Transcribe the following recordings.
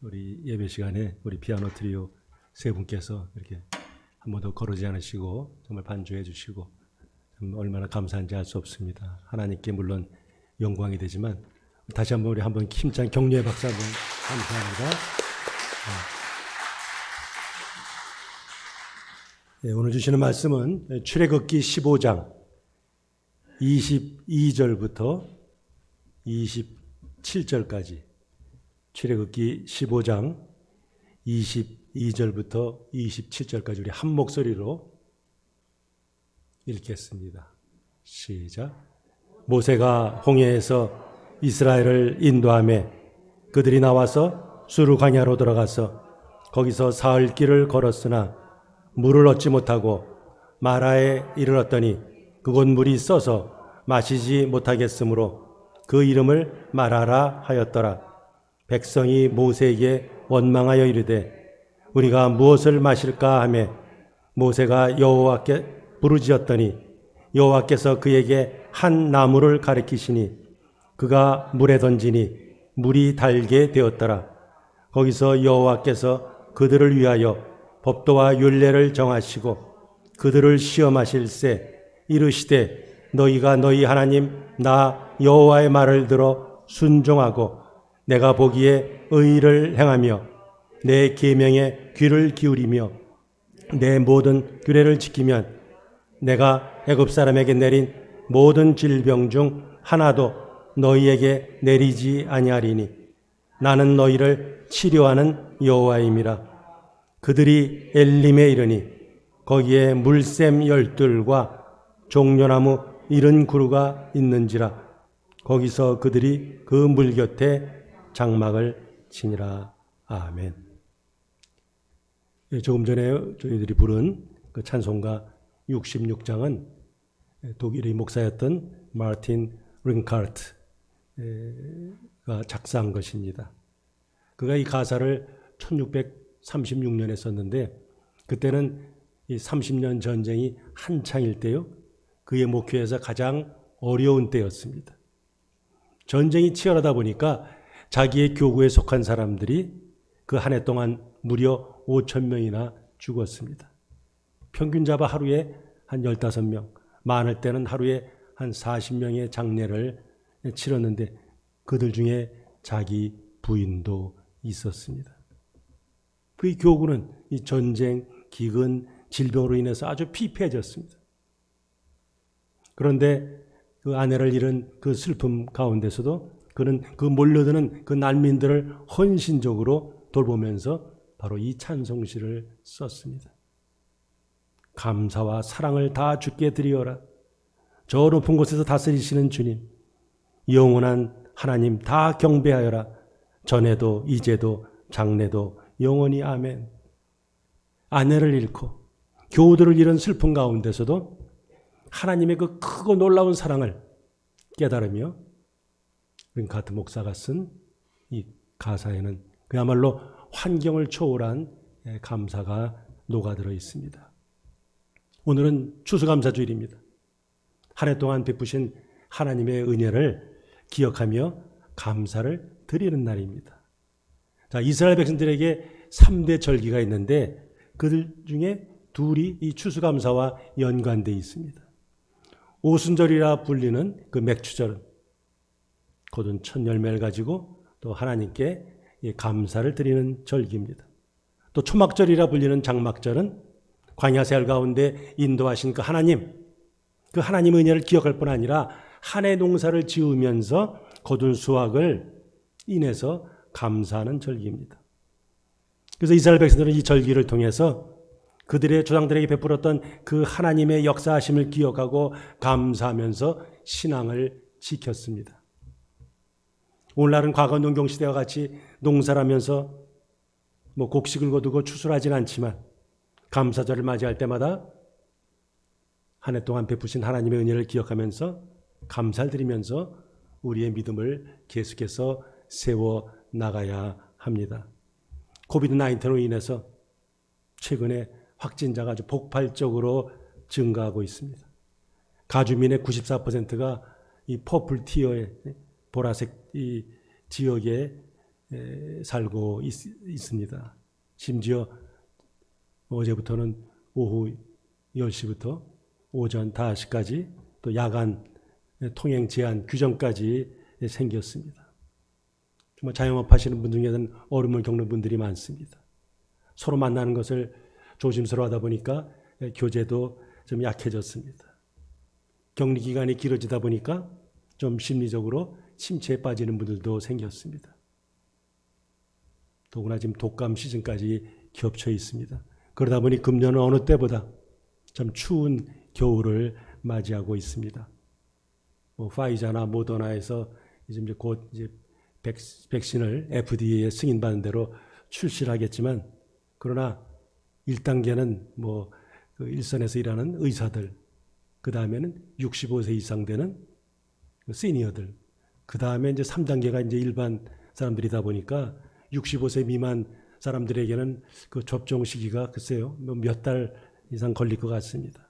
우리 예배 시간에 우리 피아노 트리오 세 분께서 이렇게 한 번도 거르지 않으시고 정말 반주해 주시고 얼마나 감사한지 알 수 없습니다. 하나님께 물론 영광이 되지만 다시 한번 우리 한번 힘찬 격려의 박수 한번 감사합니다. 네, 오늘 주시는 말씀은 출애굽기 15장 22절부터 27절까지 출애굽기 15장 22절부터 27절까지 우리 한 목소리로 읽겠습니다. 시작. 모세가 홍해에서 이스라엘을 인도하며 그들이 나와서 수르 광야로 들어가서 거기서 사흘 길을 걸었으나 물을 얻지 못하고 마라에 이르렀더니 그곳 물이 써서 마시지 못하겠으므로 그 이름을 마라라 하였더라. 백성이 모세에게 원망하여 이르되 우리가 무엇을 마실까 하며 모세가 여호와께 부르짖었더니 여호와께서 그에게 한 나무를 가리키시니 그가 물에 던지니 물이 달게 되었더라. 거기서 여호와께서 그들을 위하여 법도와 율례를 정하시고 그들을 시험하실세 이르시되 너희가 너희 하나님 나 여호와의 말을 들어 순종하고 내가 보기에 의를 행하며 내 계명에 귀를 기울이며 내 모든 규례를 지키면 내가 애굽 사람에게 내린 모든 질병 중 하나도 너희에게 내리지 아니하리니 나는 너희를 치료하는 여호와임이라. 그들이 엘림에 이르니 거기에 물샘 12과 종려나무 70그루가 있는지라. 거기서 그들이 그 물 곁에 장막을 치니라. 아멘. 조금 전에 저희들이 부른 그 찬송가 66장은 독일의 목사였던 마르틴 링카르트가 작사한 것입니다. 그가 이 가사를 1636년에 썼는데 그때는 이 30년 전쟁이 한창일 때요. 그의 목회에서 가장 어려운 때였습니다. 전쟁이 치열하다 보니까 자기의 교구에 속한 사람들이 그 한 해 동안 무려 5,000명이나 죽었습니다. 평균 잡아 하루에 한 15명, 많을 때는 하루에 한 40명의 장례를 치렀는데 그들 중에 자기 부인도 있었습니다. 그의 교구는 이 전쟁, 기근, 질병으로 인해서 아주 피폐해졌습니다. 그런데 그 아내를 잃은 그 슬픔 가운데서도 그는 그 몰려드는 그 난민들을 헌신적으로 돌보면서 바로 이 찬송시를 썼습니다. 감사와 사랑을 다 주께 드리어라. 저 높은 곳에서 다스리시는 주님, 영원한 하나님 다 경배하여라. 전에도 이제도 장래도 영원히 아멘. 아내를 잃고 교우들을 잃은 슬픔 가운데서도 하나님의 그 크고 놀라운 사랑을 깨달으며 링카르트 목사가 쓴 이 가사에는 그야말로 환경을 초월한 감사가 녹아들어 있습니다. 오늘은 추수감사주일입니다. 한 해 동안 베푸신 하나님의 은혜를 기억하며 감사를 드리는 날입니다. 자, 이스라엘 백성들에게 3대 절기가 있는데 그들 중에 둘이 이 추수감사와 연관되어 있습니다. 오순절이라 불리는 그 맥추절은 거둔 첫 열매를 가지고 또 하나님께 감사를 드리는 절기입니다. 또 초막절이라 불리는 장막절은 광야 생활 가운데 인도하신 그 하나님, 그 하나님 은혜를 기억할 뿐 아니라 한 해 농사를 지으면서 거둔 수확을 인해서 감사하는 절기입니다. 그래서 이스라엘 백성들은 이 절기를 통해서 그들의 조상들에게 베풀었던 그 하나님의 역사하심을 기억하고 감사하면서 신앙을 지켰습니다. 오늘날은 과거 농경시대와 같이 농사를 하면서 곡식을 거두고 추수하지는 않지만 감사절을 맞이할 때마다 한 해 동안 베푸신 하나님의 은혜를 기억하면서 감사를 드리면서 우리의 믿음을 계속해서 세워 나가야 합니다. 코비드-19로 인해서 최근에 확진자가 아주 폭발적으로 증가하고 있습니다. 가주민의 94%가 이 퍼플 티어의 보라색 이 지역에 살고 있습니다. 심지어 어제부터는 오후 10시부터 오전 5시까지 또 야간 통행 제한 규정까지 생겼습니다. 정말 자영업 하시는 분 중에는 어려움을 겪는 분들이 많습니다. 서로 만나는 것을 조심스러워하다 보니까 교제도 좀 약해졌습니다. 격리 기간이 길어지다 보니까 좀 심리적으로 침체에 빠지는 분들도 생겼습니다. 더구나 지금 독감 시즌까지 겹쳐 있습니다. 그러다 보니 금년은 어느 때보다 좀 추운 겨울을 맞이하고 있습니다. 파이자나 모더나에서 이제 곧 백신을 FDA에 승인받은 대로 출시를 하겠지만, 그러나 1단계는 그 일선에서 일하는 의사들, 그 다음에는 65세 이상 되는 시니어들, 그 다음에 이제 3단계가 이제 일반 사람들이다 보니까 65세 미만 사람들에게는 그 접종 시기가 글쎄요, 몇 달 이상 걸릴 것 같습니다.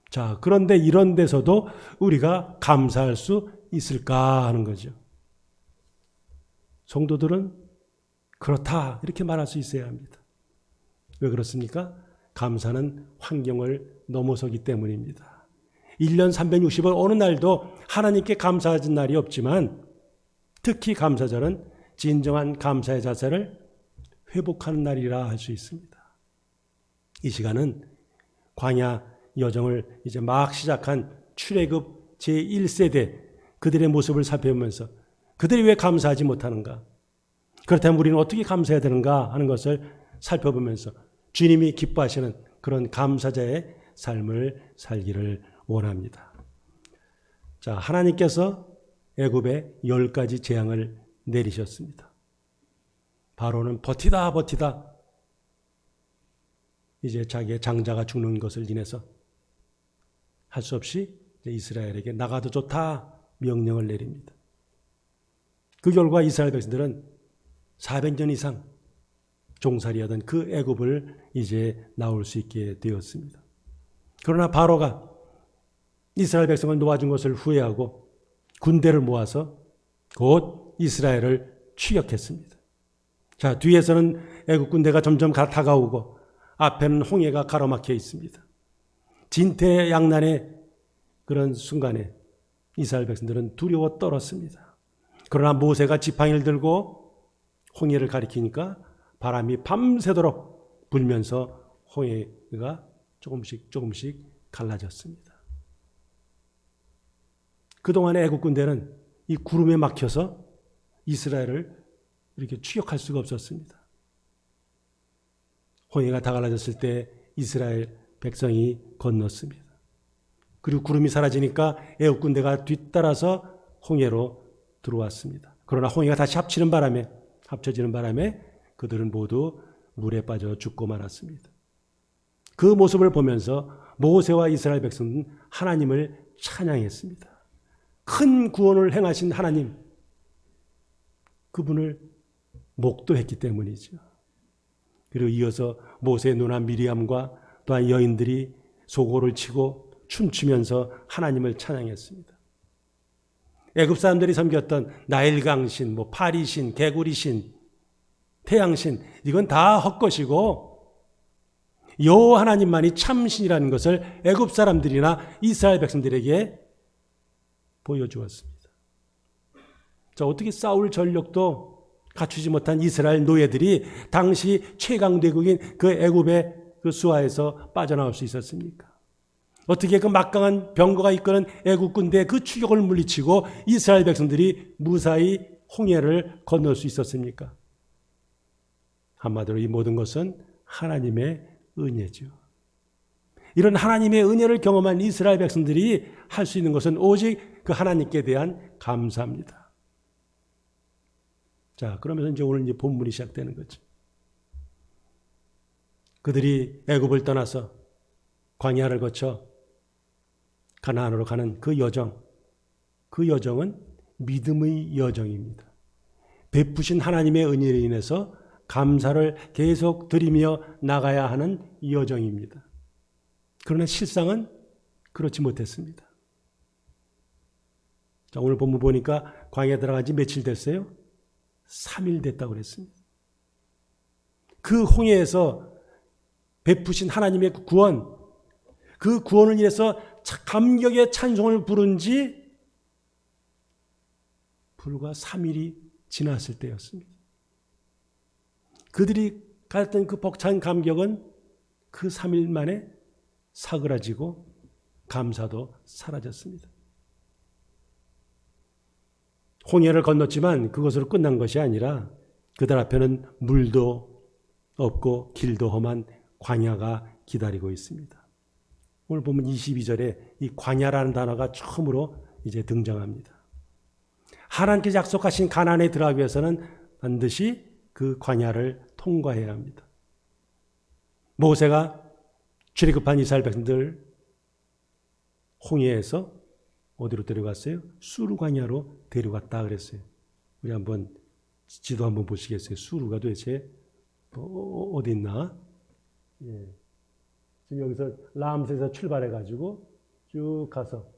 자, 그런데 이런 데서도 우리가 감사할 수 있을까 하는 거죠. 성도들은 그렇다 이렇게 말할 수 있어야 합니다. 왜 그렇습니까? 감사는 환경을 넘어서기 때문입니다. 1년 360일 어느 날도 하나님께 감사하는 날이 없지만, 특히 감사절은 진정한 감사의 자세를 회복하는 날이라 할 수 있습니다. 이 시간은 광야 여정을 이제 막 시작한 출애굽 제1세대 그들의 모습을 살펴보면서 그들이 왜 감사하지 못하는가, 그렇다면 우리는 어떻게 감사해야 되는가 하는 것을 살펴보면서 주님이 기뻐하시는 그런 감사자의 삶을 살기를 원합니다. 자, 하나님께서 애굽에 10가지 재앙을 내리셨습니다. 바로는 버티다 이제 자기의 장자가 죽는 것을 인해서 할 수 없이 이스라엘에게 나가도 좋다 명령을 내립니다. 그 결과 이스라엘 백성들은 400년 이상 종살이하던 그 애굽을 이제 나올 수 있게 되었습니다. 그러나 바로가 이스라엘 백성을 놓아준 것을 후회하고 군대를 모아서 곧 이스라엘을 추격했습니다. 자, 뒤에서는 애국 군대가 점점 다가오고 앞에는 홍해가 가로막혀 있습니다. 진퇴양난의 그런 순간에 이스라엘 백성들은 두려워 떨었습니다. 그러나 모세가 지팡이를 들고 홍해를 가리키니까 바람이 밤새도록 불면서 홍해가 조금씩 갈라졌습니다. 그동안의 애국 군대는 이 구름에 막혀서 이스라엘을 이렇게 추격할 수가 없었습니다. 홍해가 다 갈라졌을 때 이스라엘 백성이 건넜습니다. 그리고 구름이 사라지니까 애국 군대가 뒤따라서 홍해로 들어왔습니다. 그러나 홍해가 다시 합쳐지는 바람에 그들은 모두 물에 빠져 죽고 말았습니다. 그 모습을 보면서 모세와 이스라엘 백성은 하나님을 찬양했습니다. 큰 구원을 행하신 하나님, 그분을 목도했기 때문이죠. 그리고 이어서 모세의 누나 미리암과 또한 여인들이 소고를 치고 춤추면서 하나님을 찬양했습니다. 애굽 사람들이 섬겼던 나일강신, 파리신, 개구리신, 태양신, 이건 다 헛것이고 여호와 하나님만이 참신이라는 것을 애굽 사람들이나 이스라엘 백성들에게 보여주었습니다. 자, 어떻게 싸울 전력도 갖추지 못한 이스라엘 노예들이 당시 최강대국인 그 애굽의 그 수하에서 빠져나올 수 있었습니까? 어떻게 그 막강한 병거가 이끄는 애국 군대의 그 추격을 물리치고 이스라엘 백성들이 무사히 홍해를 건널 수 있었습니까? 한마디로 이 모든 것은 하나님의 은혜죠. 이런 하나님의 은혜를 경험한 이스라엘 백성들이 할 수 있는 것은 오직 그 하나님께 대한 감사입니다. 자, 그러면서 이제 오늘 본문이 시작되는 거죠. 그들이 애굽을 떠나서 광야를 거쳐 가나안으로 가는 그 여정은 믿음의 여정입니다. 베푸신 하나님의 은혜로 인해서 감사를 계속 드리며 나가야 하는 여정입니다. 그러나 실상은 그렇지 못했습니다. 자, 오늘 본문 보니까 광야에 들어간 지 며칠 됐어요? 3일 됐다고 그랬습니다. 그 홍해에서 베푸신 하나님의 구원, 그 구원을 위해서 감격의 찬송을 부른 지 불과 3일이 지났을 때였습니다. 그들이 가졌던 그 벅찬 감격은 그 3일 만에 사그라지고 감사도 사라졌습니다. 홍해를 건넜지만 그것으로 끝난 것이 아니라 그들 앞에는 물도 없고 길도 험한 광야가 기다리고 있습니다. 오늘 보면 22절에 이 광야라는 단어가 처음으로 이제 등장합니다. 하나님께서 약속하신 가나안에 들어가기 위해서는 반드시 그 광야를 통과해야 합니다. 모세가 출애굽한 이스라엘 백성들 홍해에서 어디로 데려갔어요? 수르 광야로 데려갔다 그랬어요. 우리 한번 지도 한번 보시겠어요? 수르가 도대체 어디 있나? 예. 지금 여기서 람셋에서 출발해가지고 쭉 가서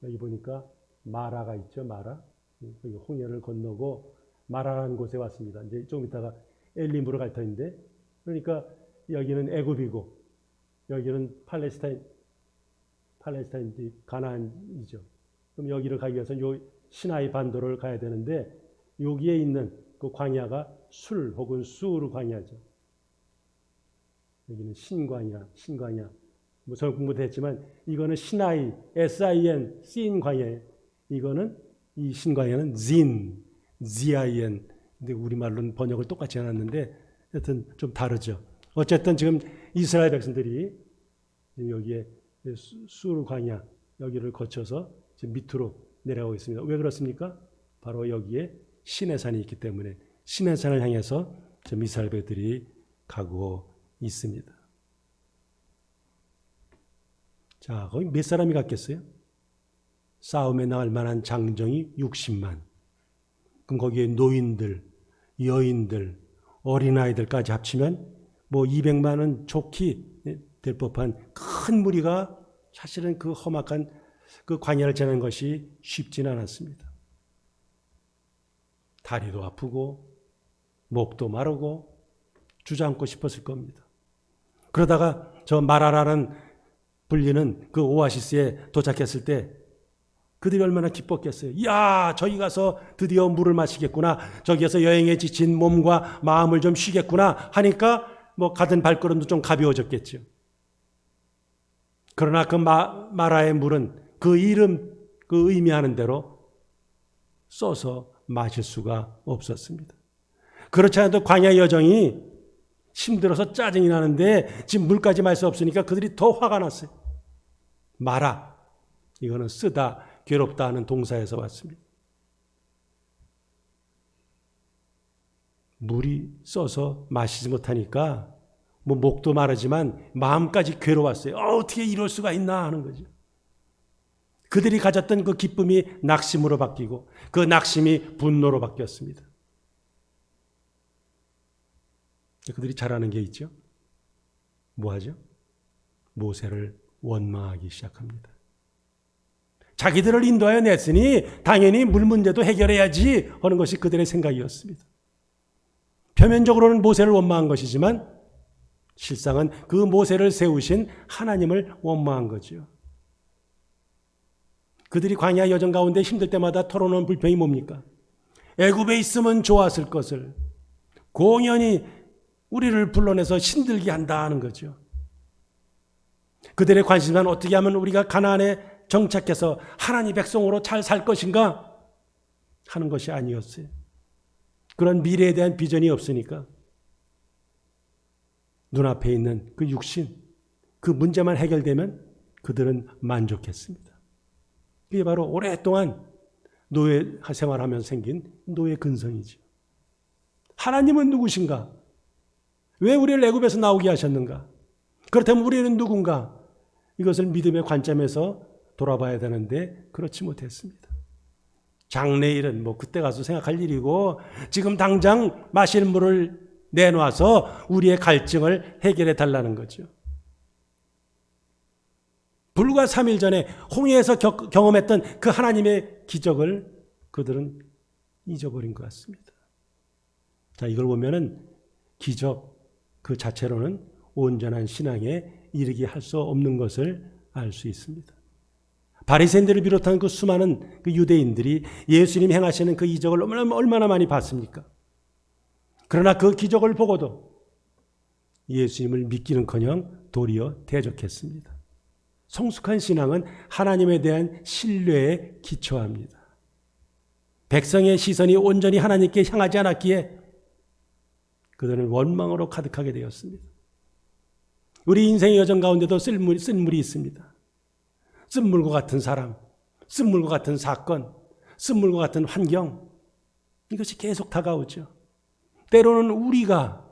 여기 보니까 마라가 있죠, 마라. 여기 홍해를 건너고 마라라는 곳에 왔습니다. 이제 좀 이따가 엘림으로 갈 터인데, 그러니까 여기는 애굽이고 여기는 팔레스타인 가나안이죠. 그럼 여기를 가기 위해서는 요 시나이 반도를 가야 되는데 여기에 있는 그 광야가 술 혹은 수르 광야죠. 여기는 신광야. 뭐 저는 공부도 했지만 이거는 시나이, SIN, 씬 광야예요. 이거는 이 신광야는 ZIN. 근데 우리말로는 번역을 똑같이 해놨는데 하여튼 좀 다르죠. 어쨌든 지금 이스라엘 백성들이 여기에 수르 광야 여기를 거쳐서 지금 밑으로 내려가고 있습니다. 왜 그렇습니까? 바로 여기에 시내산이 있기 때문에 시내산을 향해서 지금 이스라엘 백성들이 가고 있습니다. 자, 거기 몇 사람이 갔겠어요? 싸움에 나갈 만한 장정이 60만. 그럼 거기에 노인들, 여인들, 어린아이들까지 합치면 뭐 200만은 좋게 될 법한 큰 무리가 사실은 그 험악한 그 광야를 지나는 것이 쉽지는 않았습니다. 다리도 아프고 목도 마르고 주저앉고 싶었을 겁니다. 그러다가 저 마라라는 불리는 그 오아시스에 도착했을 때 그들이 얼마나 기뻤겠어요. 이야, 저기 가서 드디어 물을 마시겠구나. 저기에서 여행에 지친 몸과 마음을 좀 쉬겠구나 하니까 뭐 가던 발걸음도 좀 가벼워졌겠죠. 그러나 그 마라의 물은 그 이름, 그 의미하는 대로 써서 마실 수가 없었습니다. 그렇지 않아도 광야 여정이 힘들어서 짜증이 나는데 지금 물까지 마실 수 없으니까 그들이 더 화가 났어요. 마라, 이거는 쓰다, 괴롭다 하는 동사에서 왔습니다. 물이 써서 마시지 못하니까 뭐 목도 마르지만 마음까지 괴로웠어요. 어떻게 이럴 수가 있나 하는 거죠. 그들이 가졌던 그 기쁨이 낙심으로 바뀌고 그 낙심이 분노로 바뀌었습니다. 그들이 잘하는 게 있죠. 뭐 하죠? 모세를 원망하기 시작합니다. 자기들을 인도하여 냈으니 당연히 물 문제도 해결해야지 하는 것이 그들의 생각이었습니다. 표면적으로는 모세를 원망한 것이지만 실상은 그 모세를 세우신 하나님을 원망한 거죠. 그들이 광야 여정 가운데 힘들 때마다 털어놓은 불평이 뭡니까? 애굽에 있으면 좋았을 것을 공연히 우리를 불러내서 힘들게 한다 하는 거죠. 그들의 관심은 어떻게 하면 우리가 가나안에 정착해서 하나님 백성으로 잘 살 것인가 하는 것이 아니었어요. 그런 미래에 대한 비전이 없으니까 눈앞에 있는 그 육신, 그 문제만 해결되면 그들은 만족했습니다. 그게 바로 오랫동안 노예 생활하면서 생긴 노예 근성이죠. 하나님은 누구신가? 왜 우리를 애굽에서 나오게 하셨는가? 그렇다면 우리는 누군가? 이것을 믿음의 관점에서 돌아봐야 되는데 그렇지 못했습니다. 장래일은 뭐 그때 가서 생각할 일이고 지금 당장 마실 물을 내놔서 우리의 갈증을 해결해 달라는 거죠. 불과 3일 전에 홍해에서 경험했던 그 하나님의 기적을 그들은 잊어버린 것 같습니다. 자, 이걸 보면은 기적 그 자체로는 온전한 신앙에 이르게 할 수 없는 것을 알 수 있습니다. 바리새인들을 비롯한 그 수많은 그 유대인들이 예수님 행하시는 그 이적을 얼마나 많이 봤습니까? 그러나 그 기적을 보고도 예수님을 믿기는커녕 도리어 대적했습니다. 성숙한 신앙은 하나님에 대한 신뢰에 기초합니다. 백성의 시선이 온전히 하나님께 향하지 않았기에 그들은 원망으로 가득하게 되었습니다. 우리 인생의 여정 가운데도 쓴물이 있습니다. 쓴물과 같은 사람, 쓴물과 같은 사건, 쓴물과 같은 환경, 이것이 계속 다가오죠. 때로는 우리가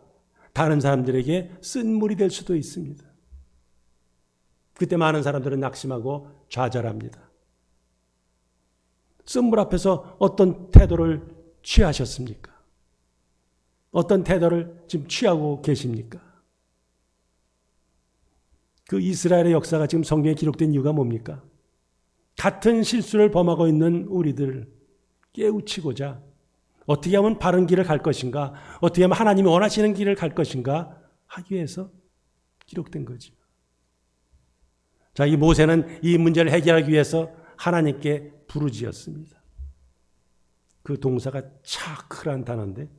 다른 사람들에게 쓴물이 될 수도 있습니다. 그때 많은 사람들은 낙심하고 좌절합니다. 쓴물 앞에서 어떤 태도를 취하셨습니까? 어떤 태도를 지금 취하고 계십니까? 그 이스라엘의 역사가 지금 성경에 기록된 이유가 뭡니까? 같은 실수를 범하고 있는 우리들을 깨우치고자 어떻게 하면 바른 길을 갈 것인가, 어떻게 하면 하나님이 원하시는 길을 갈 것인가 하기 위해서 기록된 거죠. 자, 이 모세는 이 문제를 해결하기 위해서 하나님께 부르짖었습니다. 그 동사가 차크란 단어인데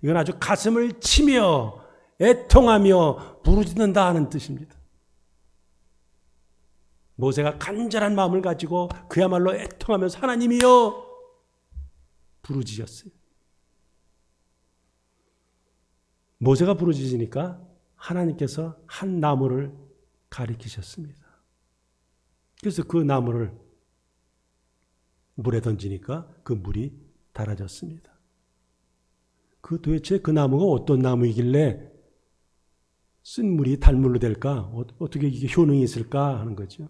이건 아주 가슴을 치며 애통하며 부르짖는다 하는 뜻입니다. 모세가 간절한 마음을 가지고 그야말로 애통하면서 하나님이여 부르짖었어요. 모세가 부르짖으니까 하나님께서 한 나무를 가리키셨습니다. 그래서 그 나무를 물에 던지니까 그 물이 달아졌습니다. 도대체 그 나무가 어떤 나무이길래 쓴물이 달물로 될까? 어떻게 이게 효능이 있을까 하는 거죠.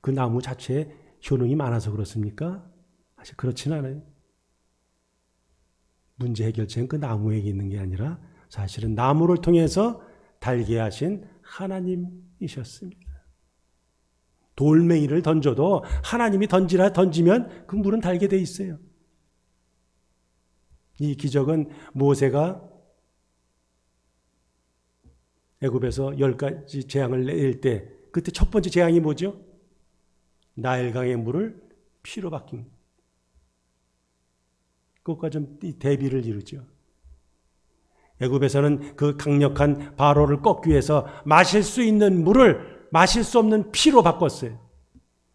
그 나무 자체에 효능이 많아서 그렇습니까? 사실 그렇지는 않아요. 문제 해결책은 그 나무에게 있는 게 아니라 사실은 나무를 통해서 달게 하신 하나님이셨습니다. 돌멩이를 던져도 하나님이 던지면 그 물은 달게 돼 있어요. 이 기적은 모세가 애굽에서 10가지 재앙을 내릴 때 그때 첫 번째 재앙이 뭐죠? 나일강의 물을 피로 바뀐 그것과 좀 대비를 이루죠. 애굽에서는 그 강력한 바로를 꺾기 위해서 마실 수 있는 물을 마실 수 없는 피로 바꿨어요.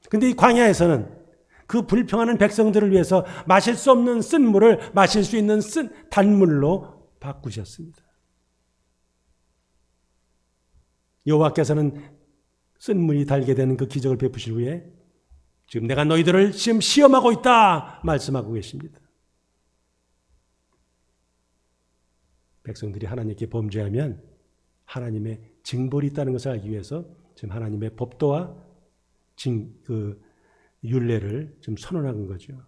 근데 이 광야에서는 그 불평하는 백성들을 위해서 마실 수 없는 쓴 물을 마실 수 있는 쓴 단물로 바꾸셨습니다. 여호와께서는 쓴 물이 달게 되는 그 기적을 베푸실 후에 지금 내가 너희들을 지금 시험하고 있다 말씀하고 계십니다. 백성들이 하나님께 범죄하면 하나님의 징벌이 있다는 것을 알기 위해서 지금 하나님의 법도와 율례를 좀 선언한 거죠.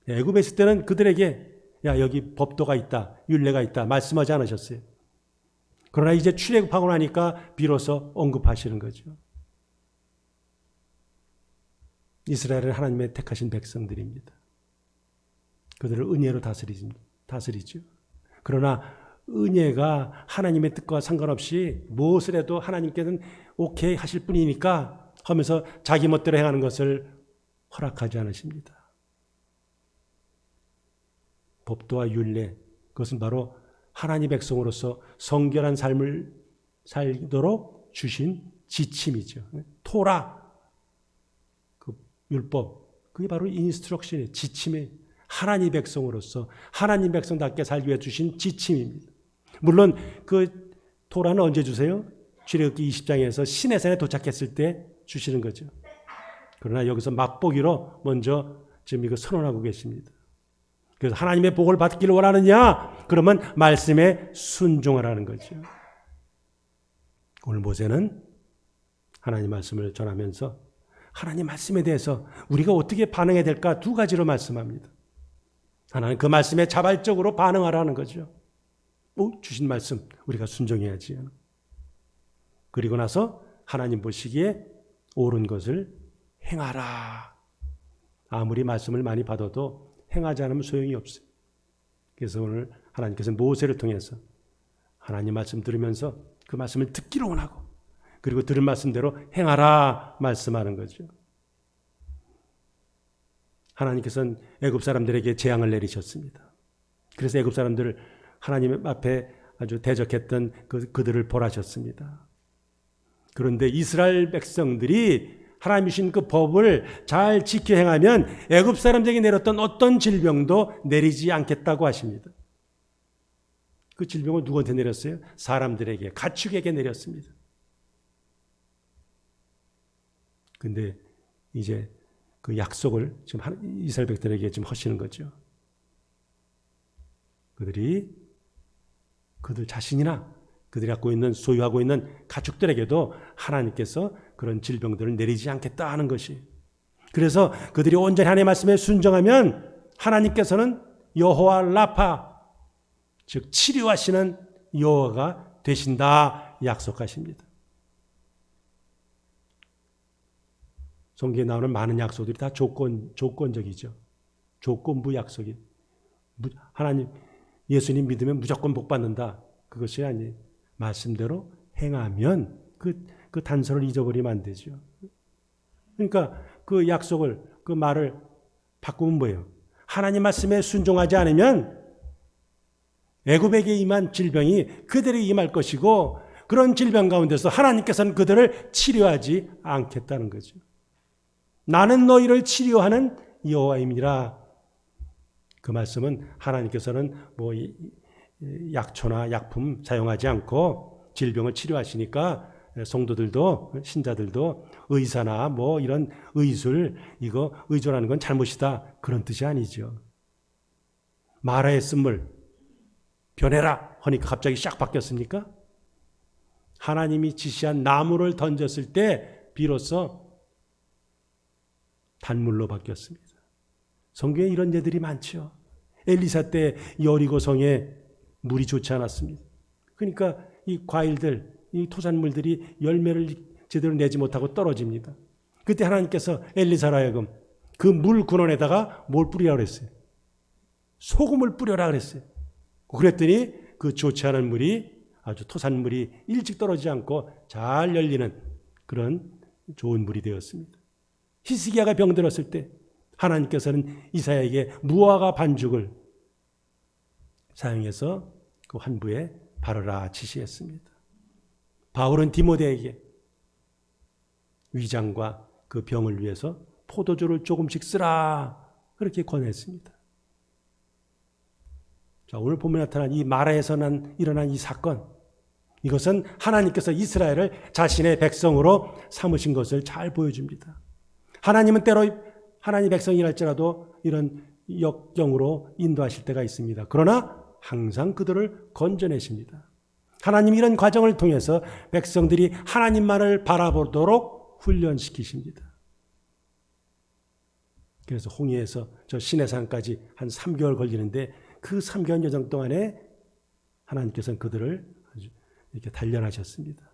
애굽에 있을 때는 그들에게 야 여기 법도가 있다, 율례가 있다 말씀하지 않으셨어요. 그러나 이제 출애굽하고 나니까 비로소 언급하시는 거죠. 이스라엘은 하나님의 택하신 백성들입니다. 그들을 은혜로 다스리죠. 그러나 은혜가 하나님의 뜻과 상관없이 무엇을 해도 하나님께서는 오케이 하실 뿐이니까 하면서 자기 멋대로 행하는 것을 허락하지 않으십니다. 법도와 율례, 그것은 바로 하나님 백성으로서 성결한 삶을 살도록 주신 지침이죠. 토라, 그 율법, 그게 바로 인스트럭션의 지침의 하나님 백성으로서 하나님 백성답게 살기 위해 주신 지침입니다. 물론 그 토라는 언제 주세요? 출애굽기 20장에서 시내산에 도착했을 때 주시는 거죠. 그러나 여기서 맛보기로 먼저 지금 이거 선언하고 계십니다. 그래서 하나님의 복을 받기를 원하느냐? 그러면 말씀에 순종하라는 거죠. 오늘 모세는 하나님 말씀을 전하면서 하나님 말씀에 대해서 우리가 어떻게 반응해야 될까 두 가지로 말씀합니다. 하나는 그 말씀에 자발적으로 반응하라는 거죠. 주신 말씀 우리가 순종해야지. 그리고 나서 하나님 보시기에 옳은 것을 행하라. 아무리 말씀을 많이 받아도 행하지 않으면 소용이 없어요. 그래서 오늘 하나님께서 모세를 통해서 하나님 말씀 들으면서 그 말씀을 듣기로 원하고 그리고 들은 말씀대로 행하라 말씀하는 거죠. 하나님께서는 애굽 사람들에게 재앙을 내리셨습니다. 그래서 애굽 사람들을 하나님 앞에 아주 대적했던 그들을 벌하셨습니다. 그런데 이스라엘 백성들이 하나님 주신 그 법을 잘 지켜 행하면 애굽 사람들에게 내렸던 어떤 질병도 내리지 않겠다고 하십니다. 그 질병을 누구한테 내렸어요? 사람들에게, 가축에게 내렸습니다. 근데 이제 그 약속을 지금 이스라엘 백성들에게 지금 하시는 거죠. 그들 자신이나 그들이 갖고 있는 소유하고 있는 가축들에게도 하나님께서 그런 질병들을 내리지 않겠다 하는 것이. 그래서 그들이 온전히 하나님의 말씀에 순종하면 하나님께서는 여호와 라파, 즉 치료하시는 여호와가 되신다 약속하십니다. 성경에 나오는 많은 약속들이 다 조건적이죠. 조건부 약속이. 하나님, 예수님 믿으면 무조건 복 받는다. 그것이 아니에요. 말씀대로 행하면 그 단서를 잊어버리면 안 되죠. 그러니까 그 약속을, 그 말을 바꾸면 뭐예요? 하나님 말씀에 순종하지 않으면 애굽에게 임한 질병이 그들에게 임할 것이고 그런 질병 가운데서 하나님께서는 그들을 치료하지 않겠다는 거죠. 나는 너희를 치료하는 여호와임이라. 그 말씀은 하나님께서는 뭐 약초나 약품 사용하지 않고 질병을 치료하시니까 성도들도 신자들도 의사나 뭐 이런 의술 이거 의존하는 건 잘못이다 그런 뜻이 아니죠. 마라의 쓴물 변해라 하니까 갑자기 샥 바뀌었습니까? 하나님이 지시한 나무를 던졌을 때 비로소 단물로 바뀌었습니다. 성경에 이런 예들이 많죠. 엘리사 때 여리고성에 물이 좋지 않았습니다. 그러니까 이 과일들, 이 토산물들이 열매를 제대로 내지 못하고 떨어집니다. 그때 하나님께서 엘리사로 하여금 그 물 근원에다가 뭘 뿌리라고 그랬어요? 소금을 뿌려라 그랬어요. 그랬더니 그 좋지 않은 물이 아주 토산물이 일찍 떨어지지 않고 잘 열리는 그런 좋은 물이 되었습니다. 히스기야가 병들었을 때 하나님께서는 이사야에게 무화과 반죽을 사용해서 그 환부에 바르라 지시했습니다. 바울은 디모데에게 위장과 그 병을 위해서 포도주를 조금씩 쓰라 그렇게 권했습니다. 자, 오늘 본문에 나타난 이 마라에서 일어난 이 사건, 이것은 하나님께서 이스라엘을 자신의 백성으로 삼으신 것을 잘 보여줍니다. 하나님은 때로 하나님 백성이랄지라도 이런 역경으로 인도하실 때가 있습니다. 그러나 항상 그들을 건져내십니다. 하나님 이런 과정을 통해서 백성들이 하나님만을 바라보도록 훈련시키십니다. 그래서 홍해에서 저 시내산까지 한 3개월 걸리는데 그 3개월 여정 동안에 하나님께서는 그들을 이렇게 단련하셨습니다.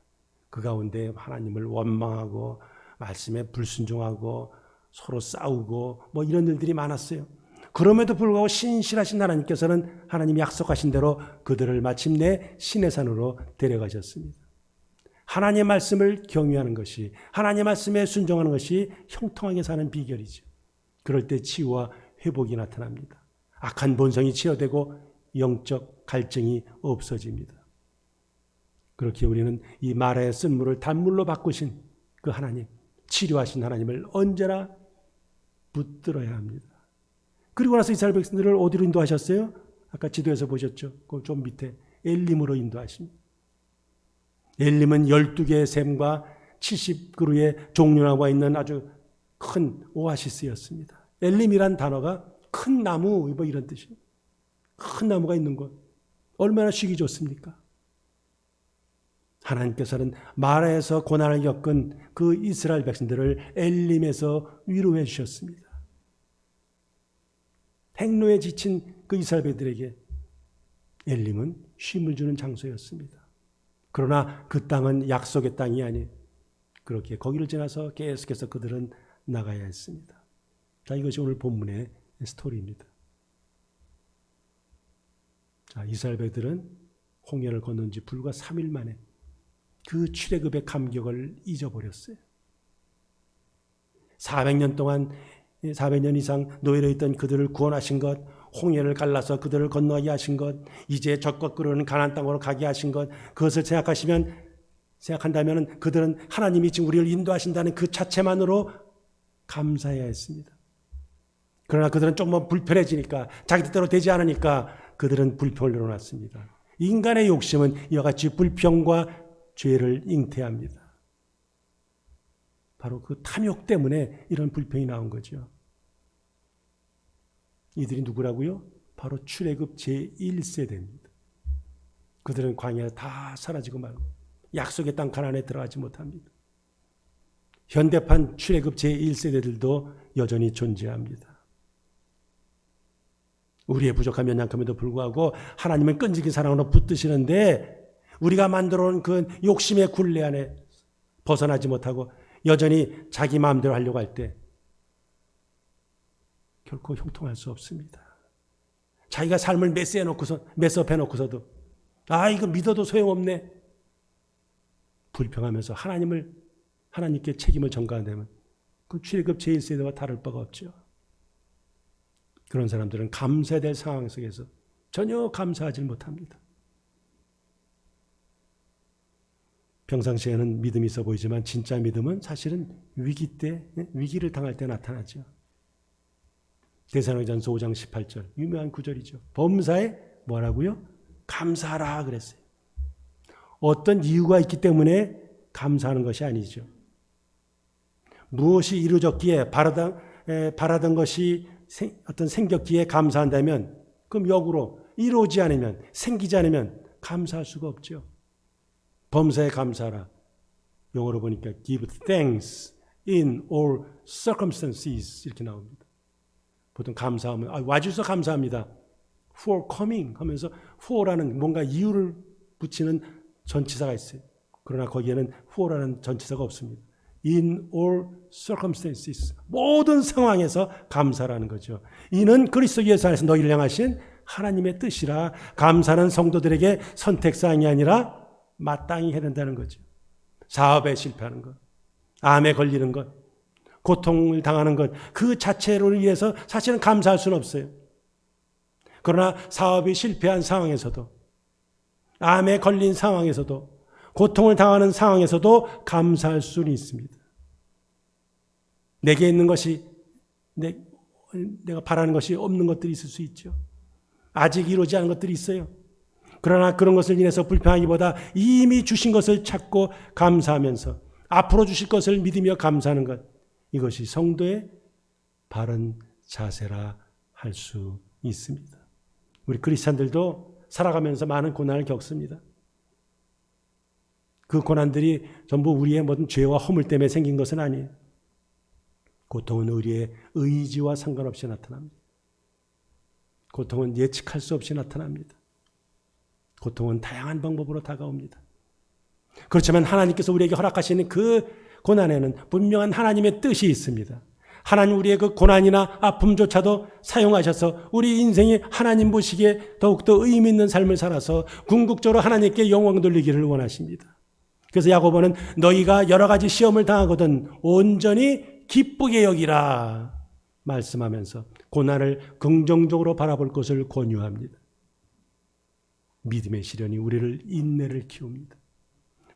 그 가운데 하나님을 원망하고 말씀에 불순종하고 서로 싸우고 뭐 이런 일들이 많았어요. 그럼에도 불구하고 신실하신 하나님께서는 하나님이 약속하신 대로 그들을 마침내 시내산으로 데려가셨습니다. 하나님의 말씀을 경외하는 것이, 하나님의 말씀에 순종하는 것이 형통하게 사는 비결이죠. 그럴 때 치유와 회복이 나타납니다. 악한 본성이 치료되고 영적 갈증이 없어집니다. 그렇게 우리는 이 마라의 쓴물을 단물로 바꾸신 그 하나님, 치료하신 하나님을 언제나 붙들어야 합니다. 그리고 나서 이스라엘 백성들을 어디로 인도하셨어요? 아까 지도에서 보셨죠? 그 좀 밑에 엘림으로 인도하십니다. 엘림은 12개의 샘과 70그루의 종려나무가 있는 아주 큰 오아시스였습니다. 엘림이란 단어가 큰 나무 뭐 이런 뜻이에요. 큰 나무가 있는 곳. 얼마나 쉬기 좋습니까? 하나님께서는 마라에서 고난을 겪은 그 이스라엘 백성들을 엘림에서 위로해 주셨습니다. 행로에 지친 그 이스라엘 백성들에게 엘림은 쉼을 주는 장소였습니다. 그러나 그 땅은 약속의 땅이 아니에요. 그렇게 거기를 지나서 계속해서 그들은 나가야 했습니다. 자, 이것이 오늘 본문의 스토리입니다. 자, 이스라엘 백들은 홍해를 건넌 지 불과 3일 만에 그 출애굽의 감격을 잊어버렸어요. 400년 동안 400년 이상 노예로 있던 그들을 구원하신 것, 홍해를 갈라서 그들을 건너게 하신 것, 이제 젖과 끓는 가나안 땅으로 가게 하신 것, 그것을 생각한다면 그들은 하나님이 지금 우리를 인도하신다는 그 자체만으로 감사해야 했습니다. 그러나 그들은 조금 불편해지니까, 자기 뜻대로 되지 않으니까 그들은 불평을 늘어놨습니다. 인간의 욕심은 이와 같이 불평과 죄를 잉태합니다. 바로 그 탐욕 때문에 이런 불평이 나온 거죠. 이들이 누구라고요? 바로 출애굽 제1세대입니다. 그들은 광야에 다 사라지고 말고 약속의 땅 가나안에 들어가지 못합니다. 현대판 출애굽 제1세대들도 여전히 존재합니다. 우리의 부족한 연약함에도 불구하고 하나님은 끈질긴 사랑으로 붙드시는데 우리가 만들어 놓은 그 욕심의 굴레 안에 벗어나지 못하고 여전히 자기 마음대로 하려고 할 때 결코 형통할 수 없습니다. 자기가 삶을 메스업해놓고서도 이거 믿어도 소용없네. 불평하면서 하나님께 책임을 전가한다면 그 출애굽 제1세대와 다를 바가 없죠. 그런 사람들은 감사해야 될 상황 속에서 전혀 감사하지 못합니다. 평상시에는 믿음이 있어 보이지만 진짜 믿음은 사실은 위기를 당할 때 나타나죠. 데살로니가전서 5장 18절 유명한 구절이죠. 범사에 뭐라고요? 감사하라 그랬어요. 어떤 이유가 있기 때문에 감사하는 것이 아니죠. 무엇이 이루어졌기에 바라던 것이 어떤 생겼기에 감사한다면 그럼 역으로 이루어지지 않으면 생기지 않으면 감사할 수가 없죠. 범사에 감사하라. 영어로 보니까 give thanks in all circumstances 이렇게 나옵니다. 보통 감사하면 와주셔서 감사합니다. for coming 하면서 for라는 뭔가 이유를 붙이는 전치사가 있어요. 그러나 거기에는 for라는 전치사가 없습니다. in all circumstances 모든 상황에서 감사라는 거죠. 이는 그리스도 예수 안에서 너희를 향하신 하나님의 뜻이라. 감사는 성도들에게 선택사항이 아니라 마땅히 해야 된다는 거죠. 사업에 실패하는 것, 암에 걸리는 것, 고통을 당하는 것, 그 자체로 인해서 사실은 감사할 수는 없어요. 그러나 사업이 실패한 상황에서도, 암에 걸린 상황에서도, 고통을 당하는 상황에서도 감사할 수는 있습니다. 내게 있는 것이, 내가 바라는 것이 없는 것들이 있을 수 있죠. 아직 이루어지지 않은 것들이 있어요. 그러나 그런 것을 인해서 불평하기보다 이미 주신 것을 찾고 감사하면서 앞으로 주실 것을 믿으며 감사하는 것, 이것이 성도의 바른 자세라 할 수 있습니다. 우리 크리스찬들도 살아가면서 많은 고난을 겪습니다. 그 고난들이 전부 우리의 모든 죄와 허물 때문에 생긴 것은 아니에요. 고통은 우리의 의지와 상관없이 나타납니다. 고통은 예측할 수 없이 나타납니다. 고통은 다양한 방법으로 다가옵니다. 그렇지만 하나님께서 우리에게 허락하시는 그 고난에는 분명한 하나님의 뜻이 있습니다. 하나님 우리의 그 고난이나 아픔조차도 사용하셔서 우리 인생이 하나님 보시기에 더욱더 의미 있는 삶을 살아서 궁극적으로 하나님께 영광 돌리기를 원하십니다. 그래서 야고보는 너희가 여러 가지 시험을 당하거든 온전히 기쁘게 여기라 말씀하면서 고난을 긍정적으로 바라볼 것을 권유합니다. 믿음의 시련이 우리를 인내를 키웁니다.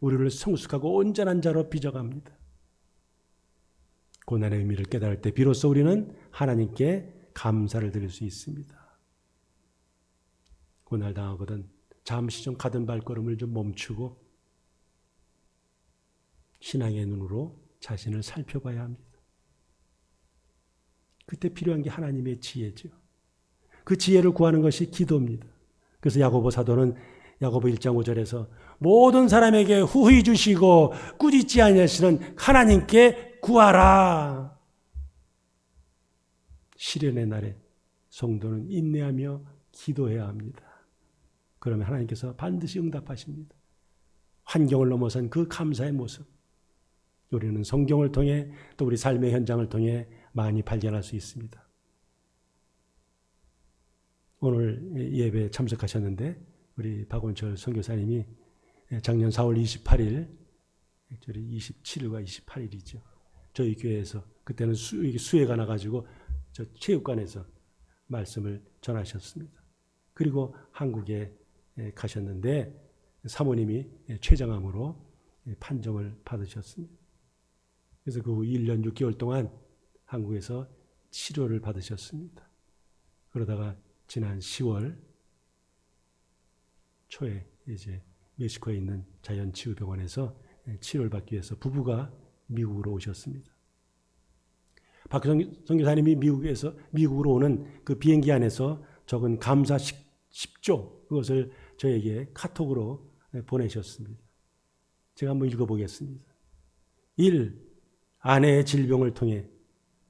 우리를 성숙하고 온전한 자로 빚어갑니다. 고난의 의미를 깨달을 때 비로소 우리는 하나님께 감사를 드릴 수 있습니다. 고난을 당하거든 잠시 좀 가던 발걸음을 좀 멈추고 신앙의 눈으로 자신을 살펴봐야 합니다. 그때 필요한 게 하나님의 지혜죠. 그 지혜를 구하는 것이 기도입니다. 그래서 야고보 사도는 야고보 1장 5절에서 모든 사람에게 후히 주시고 꾸짖지 아니하시는 하나님께 구하라. 시련의 날에 성도는 인내하며 기도해야 합니다. 그러면 하나님께서 반드시 응답하십니다. 환경을 넘어선 그 감사의 모습, 우리는 성경을 통해 또 우리 삶의 현장을 통해 많이 발견할 수 있습니다. 오늘 예배에 참석하셨는데 우리 박원철 선교사님이 작년 4월 28일, 27일과 28일이죠. 저희 교회에서 그때는 수해가 나가지고 저 체육관에서 말씀을 전하셨습니다. 그리고 한국에 가셨는데 사모님이 췌장암으로 판정을 받으셨습니다. 그래서 그 후 1년 6개월 동안 한국에서 치료를 받으셨습니다. 그러다가 지난 10월 초에 이제 멕시코에 있는 자연치유병원에서 치료를 받기 위해서 부부가 미국으로 오셨습니다. 박성 선교사님이 미국으로 오는 그 비행기 안에서 적은 감사 10조 그것을 저에게 카톡으로 보내셨습니다. 제가 한번 읽어보겠습니다. 1. 아내의 질병을 통해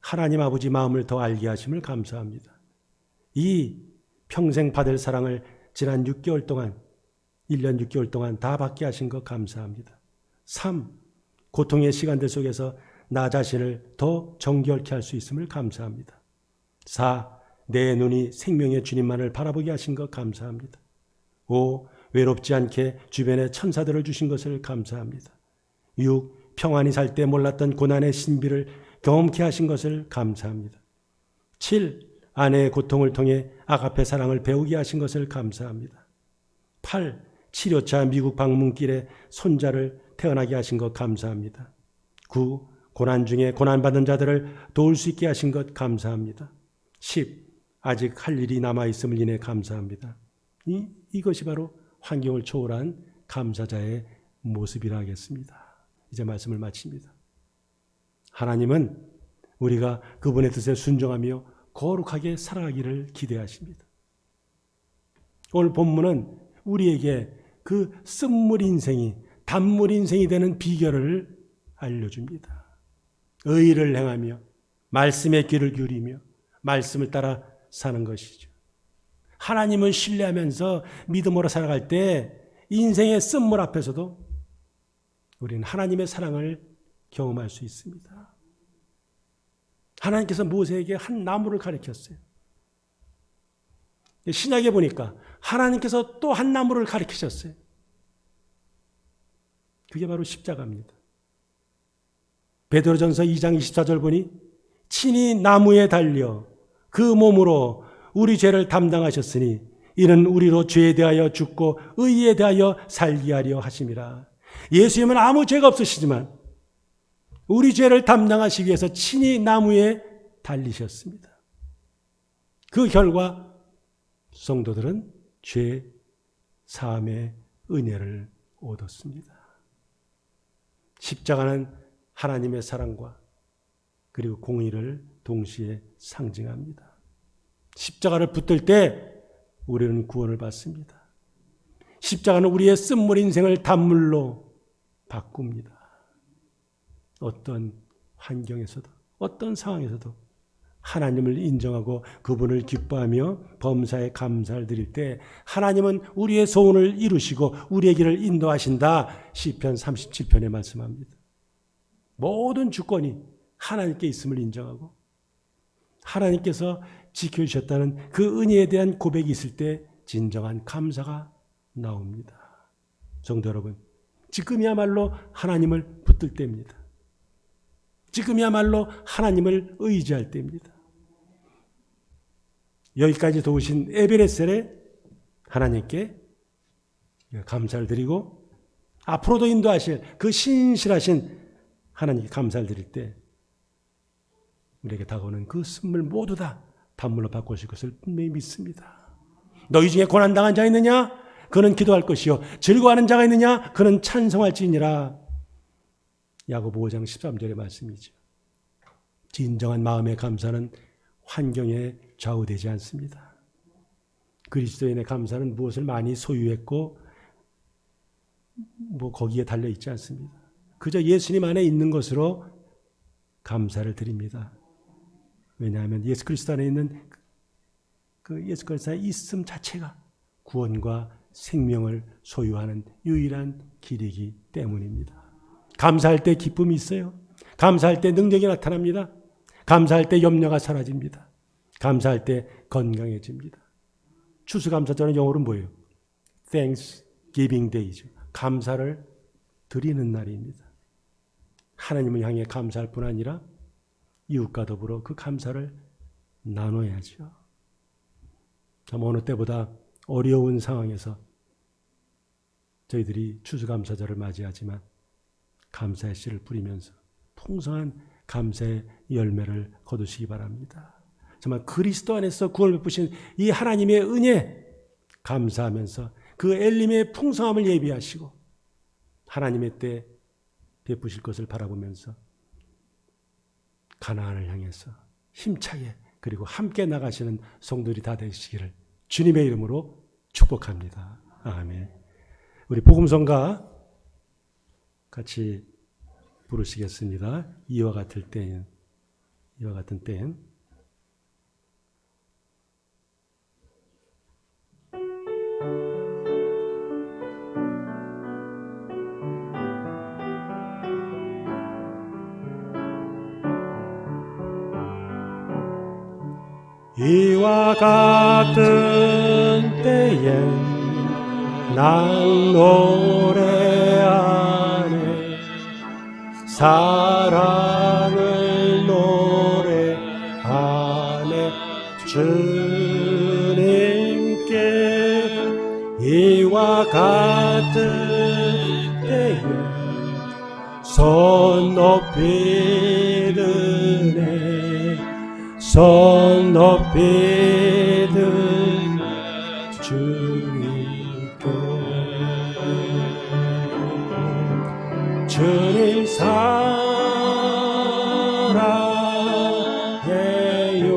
하나님 아버지 마음을 더 알게 하심을 감사합니다. 2. 평생 받을 사랑을 지난 6개월 동안 1년 6개월 동안 다 받게 하신 것 감사합니다. 3. 고통의 시간들 속에서 나 자신을 더 정결케 할 수 있음을 감사합니다. 4. 내 눈이 생명의 주님만을 바라보게 하신 것 감사합니다. 5. 외롭지 않게 주변에 천사들을 주신 것을 감사합니다. 6. 평안히 살 때 몰랐던 고난의 신비를 경험케 하신 것을 감사합니다. 7. 아내의 고통을 통해 아가페 사랑을 배우게 하신 것을 감사합니다. 8. 치료차 미국 방문길에 손자를 태어나게 하신 것 감사합니다. 9. 고난 중에 고난받은 자들을 도울 수 있게 하신 것 감사합니다. 10. 아직 할 일이 남아있음을 인해 감사합니다. 이것이 바로 환경을 초월한 감사자의 모습이라 하겠습니다. 이제 말씀을 마칩니다. 하나님은 우리가 그분의 뜻에 순종하며 거룩하게 살아가기를 기대하십니다. 오늘 본문은 우리에게 그 쓴물 인생이 단물 인생이 되는 비결을 알려줍니다. 의를 행하며 말씀의 귀를 기울이며 말씀을 따라 사는 것이죠. 하나님을 신뢰하면서 믿음으로 살아갈 때 인생의 쓴물 앞에서도 우리는 하나님의 사랑을 경험할 수 있습니다. 하나님께서 모세에게 한 나무를 가르쳤어요. 신약에 보니까 하나님께서 또 한 나무를 가르치셨어요. 그게 바로 십자가입니다. 베드로전서 2장 24절 보니 친히 나무에 달려 그 몸으로 우리 죄를 담당하셨으니 이는 우리로 죄에 대하여 죽고 의에 대하여 살게 하려 하심이라. 예수님은 아무 죄가 없으시지만 우리 죄를 담당하시기 위해서 친히 나무에 달리셨습니다. 그 결과 성도들은 죄 사함의 은혜를 얻었습니다. 십자가는 하나님의 사랑과 그리고 공의를 동시에 상징합니다. 십자가를 붙들 때 우리는 구원을 받습니다. 십자가는 우리의 쓴물 인생을 단물로 바꿉니다. 어떤 환경에서도 어떤 상황에서도 하나님을 인정하고 그분을 기뻐하며 범사에 감사를 드릴 때 하나님은 우리의 소원을 이루시고 우리의 길을 인도하신다. 시편 37편에 말씀합니다. 모든 주권이 하나님께 있음을 인정하고 하나님께서 지켜주셨다는 그 은혜에 대한 고백이 있을 때 진정한 감사가 나옵니다. 성도 여러분, 지금이야말로 하나님을 붙들 때입니다. 지금이야말로 하나님을 의지할 때입니다. 여기까지 도우신 에베레셀에 하나님께 감사를 드리고 앞으로도 인도하실 그 신실하신 하나님께 감사를 드릴 때 우리에게 다가오는 그 쓴물 모두 다 단물로 바꾸실 것을 분명히 믿습니다. 너희 중에 고난당한 자 있느냐? 그는 기도할 것이요 즐거워하는 자가 있느냐? 그는 찬송할지니라. 야고보 5장 13절의 말씀이죠. 진정한 마음의 감사는 환경에 좌우되지 않습니다. 그리스도인의 감사는 무엇을 많이 소유했고 거기에 달려있지 않습니다. 그저 예수님 안에 있는 것으로 감사를 드립니다. 왜냐하면 예수 그리스도 안에 있는 그 예수 그리스도의 있음 자체가 구원과 생명을 소유하는 유일한 길이기 때문입니다. 감사할 때 기쁨이 있어요. 감사할 때 능력이 나타납니다. 감사할 때 염려가 사라집니다. 감사할 때 건강해집니다. 추수감사절은 영어로 뭐예요? Thanksgiving Day죠. 감사를 드리는 날입니다. 하나님을 향해 감사할 뿐 아니라 이웃과 더불어 그 감사를 나눠야죠. 참 어느 때보다 어려운 상황에서 저희들이 추수감사절을 맞이하지만 감사의 씨를 뿌리면서 풍성한 감사의 열매를 거두시기 바랍니다. 정말 그리스도 안에서 구원을 베푸신 이 하나님의 은혜 감사하면서 그 엘림의 풍성함을 예비하시고 하나님의 때 베푸실 것을 바라보면서 가나안을 향해서 힘차게 그리고 함께 나가시는 성도들이 다 되시기를 주님의 이름으로 축복합니다. 아멘. 우리 복음성가 같이 부르시겠습니다. 이와 같은 때엔 이와 같은 때엔 난 노래하네 사랑을 노래하네 주님께 이와 같은 때에 손 높이 드네 손 높이 드네 주님께 주님 사랑해요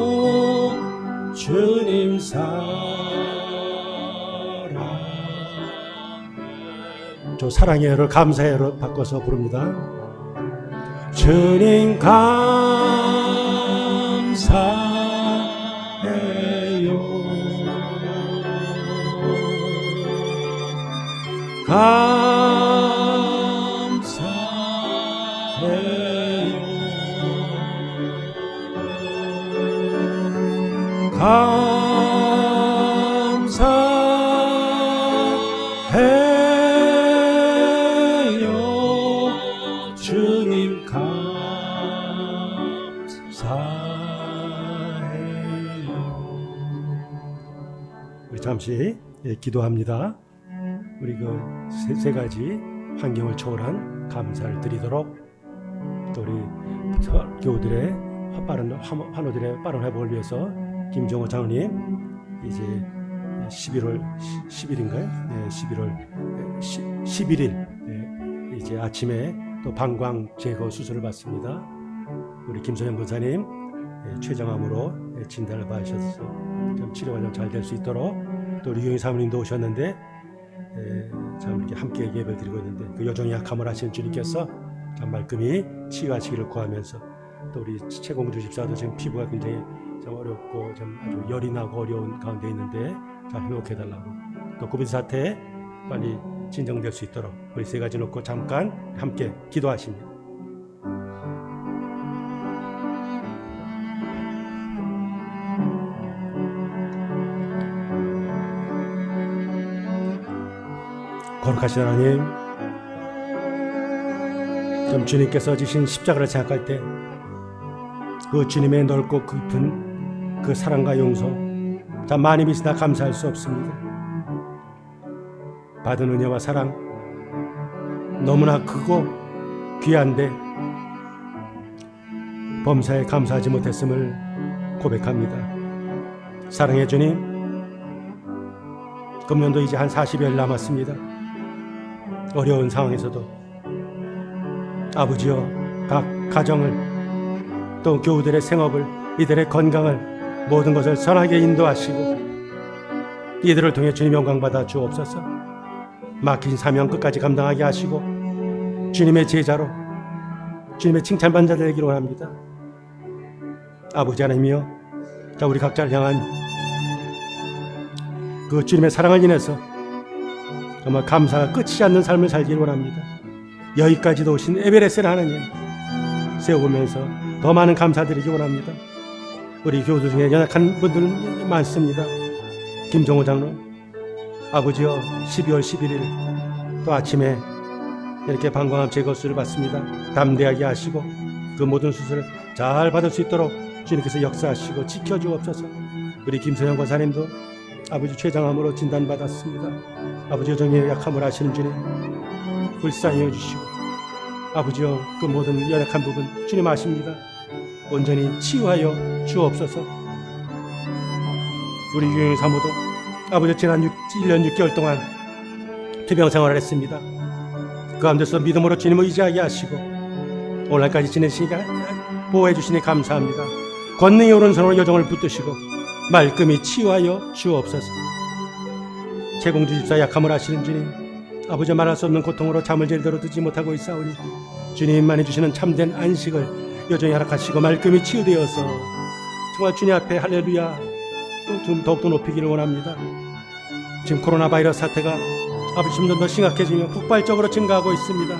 사랑해요 주님 저 사랑해요를 감사해요로 바꿔서 부릅니다. 주님 감사해요 감사해요 주님 감사해요. 우리 잠시 기도합니다. 우리 그 세 가지 환경을 초월한 감사를 드리도록 또 우리 교우들의 빠른 환우들의 빠른 회복을 위해서 김정호 장로님 이제 11월 10일인가요? 네, 11일 네, 이제 아침에 또 방광 제거 수술을 받습니다. 우리 김소영 권사님 췌장암으로 진단을 받으셔서 좀 치료가 좀 잘 될 수 있도록 또 우리 유영희 사모님도 오셨는데 참 이렇게 함께 예배를 드리고 있는데 그 여종의 약함을 하시는 주님께서 참 말끔히 치유하시기를 구하면서 또 우리 최공주 집사도 지금 피부가 굉장히 좀 어렵고 좀 아주 열이 나고 어려운 가운데 있는데 잘 회복해달라고 또 코비드 사태 빨리 진정될 수 있도록 우리 세 가지 놓고 잠깐 함께 기도하십니다. 거룩하신 하나님, 좀 주님께서 지신 십자가를 생각할 때 그 주님의 넓고 깊은 그 사랑과 용서 참 많이 미치다 감사할 수 없습니다. 받은 은혜와 사랑 너무나 크고 귀한데 범사에 감사하지 못했음을 고백합니다. 사랑의 주님, 금년도 이제 한 40여일 남았습니다. 어려운 상황에서도 아버지여 각 가정을 또 교우들의 생업을 이들의 건강을 모든 것을 선하게 인도하시고 이들을 통해 주님 영광 받아 주옵소서. 막힌 사명 끝까지 감당하게 하시고 주님의 제자로 주님의 칭찬받는 자들 되기를 원합니다. 아버지 하나님이여, 자, 우리 각자를 향한 그 주님의 사랑을 인해서 정말 감사가 끝이지 않는 삶을 살기를 원합니다. 여기까지도 오신 에베레스트 하나님 세워보면서 더 많은 감사드리기 원합니다. 우리 교우들 중에 연약한 분들 많습니다. 김종호 장로, 아버지여, 12월 11일 또 아침에 이렇게 방광암 제거 수술을 받습니다. 담대하게 하시고 그 모든 수술을 잘 받을 수 있도록 주님께서 역사하시고 지켜주옵소서. 우리 김선영 권사님도 아버지 췌장암으로 진단받았습니다. 아버지 정의 약함을 아시는 주님 불쌍히 여주시고, 아버지여, 그 모든 연약한 부분 주님 아십니다. 온전히 치유하여 주옵소서. 우리 유영희 사모도 아버지 지난 1년 6개월 동안 투병 생활을 했습니다. 그 가운데서 믿음으로 주님을 의지하게 하시고 오늘까지 지내시니까 보호해 주시니 감사합니다. 권능의 오른손으로 여정을 붙드시고 말끔히 치유하여 주옵소서. 제공주 집사 약함을 아시는 주님, 아버지 말할 수 없는 고통으로 잠을 제대로 듣지 못하고 있사오니 주님만이 주시는 참된 안식을 여전히 허락하시고 말끔히 치유되어서 정말 주님 앞에 할렐루야 좀 더욱더 높이기를 원합니다. 지금 코로나 바이러스 사태가 아버지 점점 더 심각해지며 폭발적으로 증가하고 있습니다.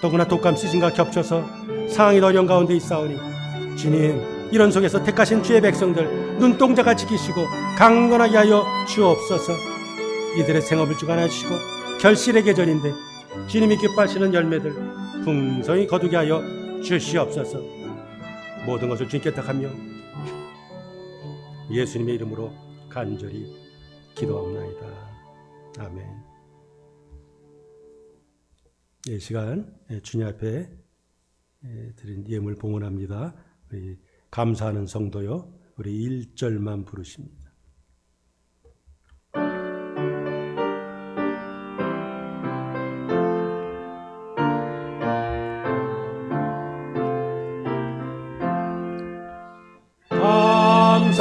더구나 독감 시즌과 겹쳐서 상황이 더 어려운 가운데 있사오니 주님, 이런 속에서 택하신 주의 백성들 눈동자가 지키시고 강건하게 하여 주옵소서. 이들의 생업을 주관하여 주시고 결실의 계절인데 주님이 기뻐하시는 열매들 풍성히 거두게 하여 주시옵소서. 모든 것을 주님께 택하며 예수님의 이름으로 간절히 기도합나이다. 아멘. 이 시간 주님 앞에 드린 예물 봉헌합니다. 우리 감사하는 성도요, 우리 1절만 부르십니다.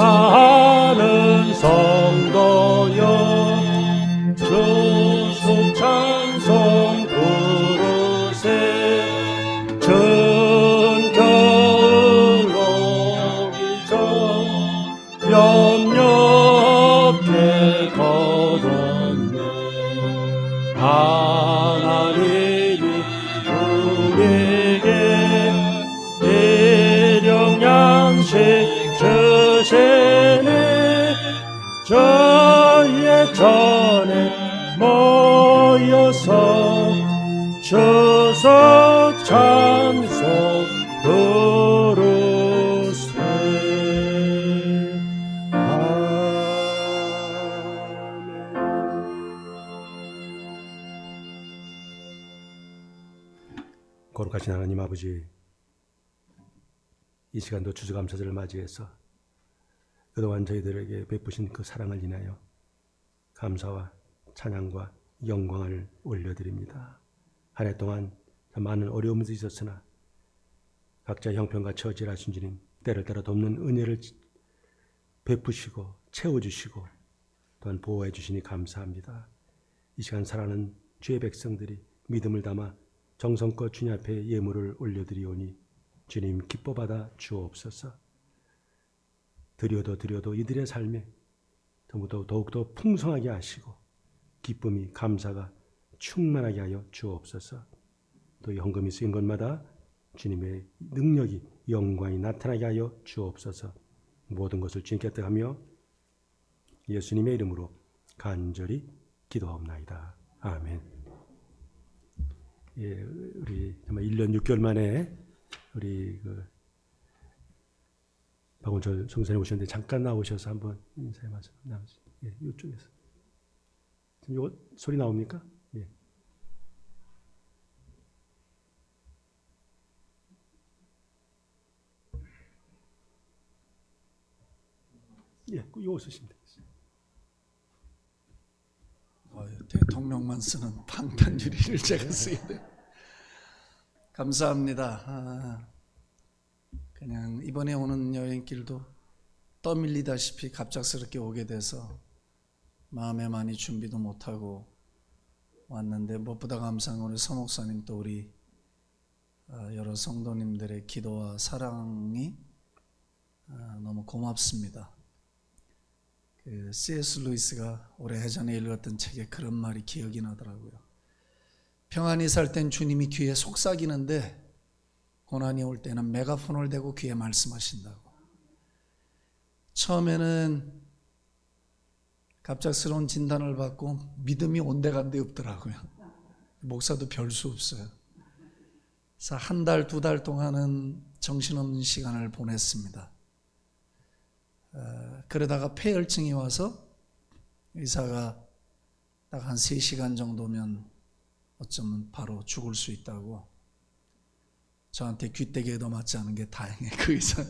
감사하는 성도여 주속 찬송 부르세. 전겨울 오기 전 염렵게 거뒀네. 하나님이 우리에게 일용 양식 주시네. 저의 전에 모여서 주석 찬송 부르세. 아멘. 거룩하신 하나님 아버지, 이 시간도 추수감사절을 맞이해서 그동안 저희들에게 베푸신 그 사랑을 인하여 감사와 찬양과 영광을 올려드립니다. 한 해 동안 많은 어려움도 있었으나 각자 형편과 처지를 하신 주님, 때를 따라 돕는 은혜를 베푸시고 채워주시고 또한 보호해 주시니 감사합니다. 이 시간 살아가는 주의 백성들이 믿음을 담아 정성껏 주님 앞에 예물을 올려드리오니 주님 기뻐받아 주옵소서. 드려도 이들의 삶에 더욱더 풍성하게 하시고 기쁨이 감사가 충만하게 하여 주옵소서. 또 헌금이 쓰인 것마다 주님의 능력이 영광이 나타나게 하여 주옵소서. 모든 것을 주님께 뜻하며 예수님의 이름으로 간절히 기도하옵나이다. 아멘. 예, 우리 정말 1년 6개월 만에 우리 박원철 성사님 오셨는데 잠깐 나오셔서 한번 인사의 말씀 나누세요. 예, 이쪽에서. 지금 이거 소리 나옵니까? 예. 예, 이거 쓰시면 되겠어요. 대통령만 쓰는 방탄유리를 제가 쓰게 돼. 감사합니다. 그냥 이번에 오는 여행길도 떠밀리다시피 갑작스럽게 오게 돼서 마음에 많이 준비도 못하고 왔는데 무엇보다 감사한 우리 서 목사님 또 우리 여러 성도님들의 기도와 사랑이 너무 고맙습니다. C.S. 루이스가 오래전에 읽었던 책에 그런 말이 기억이 나더라고요. 평안히 살 땐 주님이 귀에 속삭이는데 고난이 올 때는 메가폰을 대고 귀에 말씀하신다고. 처음에는 갑작스러운 진단을 받고 믿음이 온데간데 없더라고요. 목사도 별 수 없어요. 그래서 한 달, 두 달 동안은 정신없는 시간을 보냈습니다. 그러다가 폐혈증이 와서 의사가 딱 한 3시간 정도면 어쩌면 바로 죽을 수 있다고 저한테 귀때기에도 맞지 않은 게 다행이에요. 그 의사.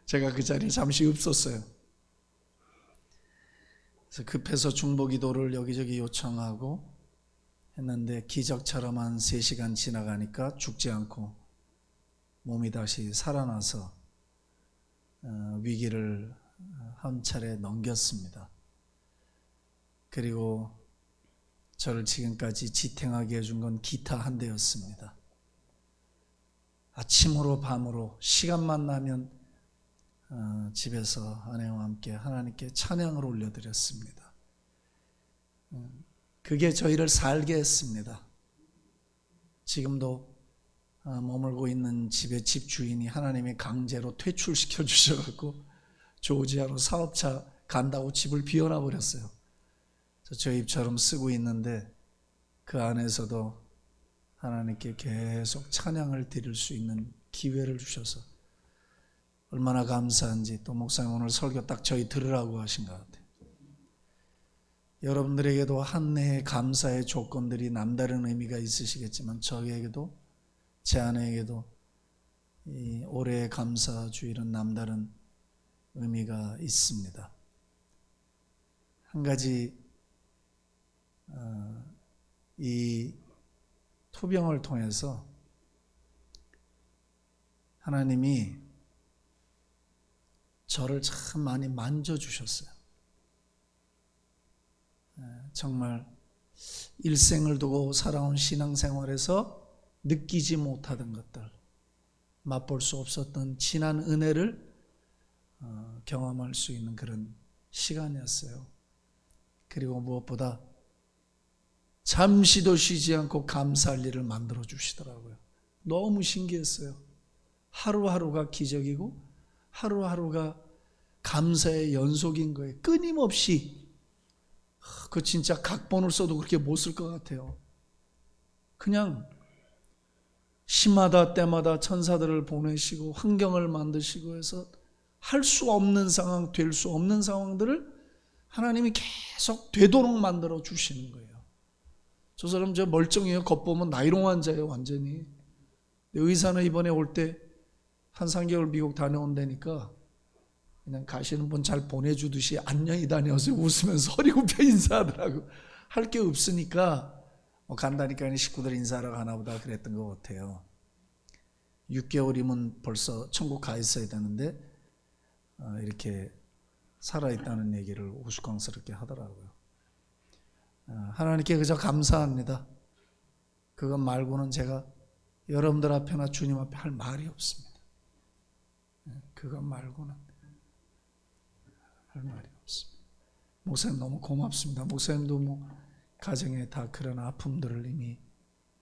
제가 그 자리에 잠시 없었어요. 그래서 급해서 중보기도를 여기저기 요청하고 했는데 기적처럼 한 3시간 지나가니까 죽지 않고 몸이 다시 살아나서 위기를 한 차례 넘겼습니다. 그리고 저를 지금까지 지탱하게 해준 건 기타 한 대였습니다. 아침으로 밤으로 시간만 나면 집에서 아내와 함께 하나님께 찬양을 올려드렸습니다. 그게 저희를 살게 했습니다. 지금도 머물고 있는 집의 집주인이 하나님이 강제로 퇴출시켜 주셔갖고 조지아로 사업차 간다고 집을 비워놔 버렸어요. 저 입처럼 쓰고 있는데 그 안에서도 하나님께 계속 찬양을 드릴 수 있는 기회를 주셔서 얼마나 감사한지. 또 목사님 오늘 설교 딱 저희 들으라고 하신 것 같아요. 여러분들에게도 한 해의 감사의 조건들이 남다른 의미가 있으시겠지만 저에게도 제 아내에게도 이 올해의 감사 주일은 남다른 의미가 있습니다. 한 가지 이 토병을 통해서 하나님이 저를 참 많이 만져주셨어요. 정말 일생을 두고 살아온 신앙생활에서 느끼지 못하던 것들, 맛볼 수 없었던 진한 은혜를 경험할 수 있는 그런 시간이었어요. 그리고 무엇보다 잠시도 쉬지 않고 감사할 일을 만들어 주시더라고요. 너무 신기했어요. 하루하루가 기적이고 하루하루가 감사의 연속인 거예요. 끊임없이. 그 진짜 각본을 써도 그렇게 못 쓸 것 같아요. 그냥 시마다 때마다 천사들을 보내시고 환경을 만드시고 해서 할 수 없는 상황, 될 수 없는 상황들을 하나님이 계속 되도록 만들어 주시는 거예요. 저 사람 저 멀쩡해요. 겉보면 나이롱 환자예요. 완전히. 의사는 이번에 올 때 한 3개월 미국 다녀온다니까 그냥 가시는 분 잘 보내주듯이 안녕히 다녀오세요 웃으면서 허리 굽혀 인사하더라고. 할 게 없으니까 간다니까 식구들 인사하러 가나 보다 그랬던 것 같아요. 6개월이면 벌써 천국 가 있어야 되는데 이렇게 살아있다는 얘기를 우스꽝스럽게 하더라고요. 하나님께 그저 감사합니다. 그것 말고는 제가 여러분들 앞에나 주님 앞에 할 말이 없습니다. 그것 말고는 할 말이 없습니다. 목사님 너무 고맙습니다. 목사님도 뭐 가정에 다 그런 아픔들을 이미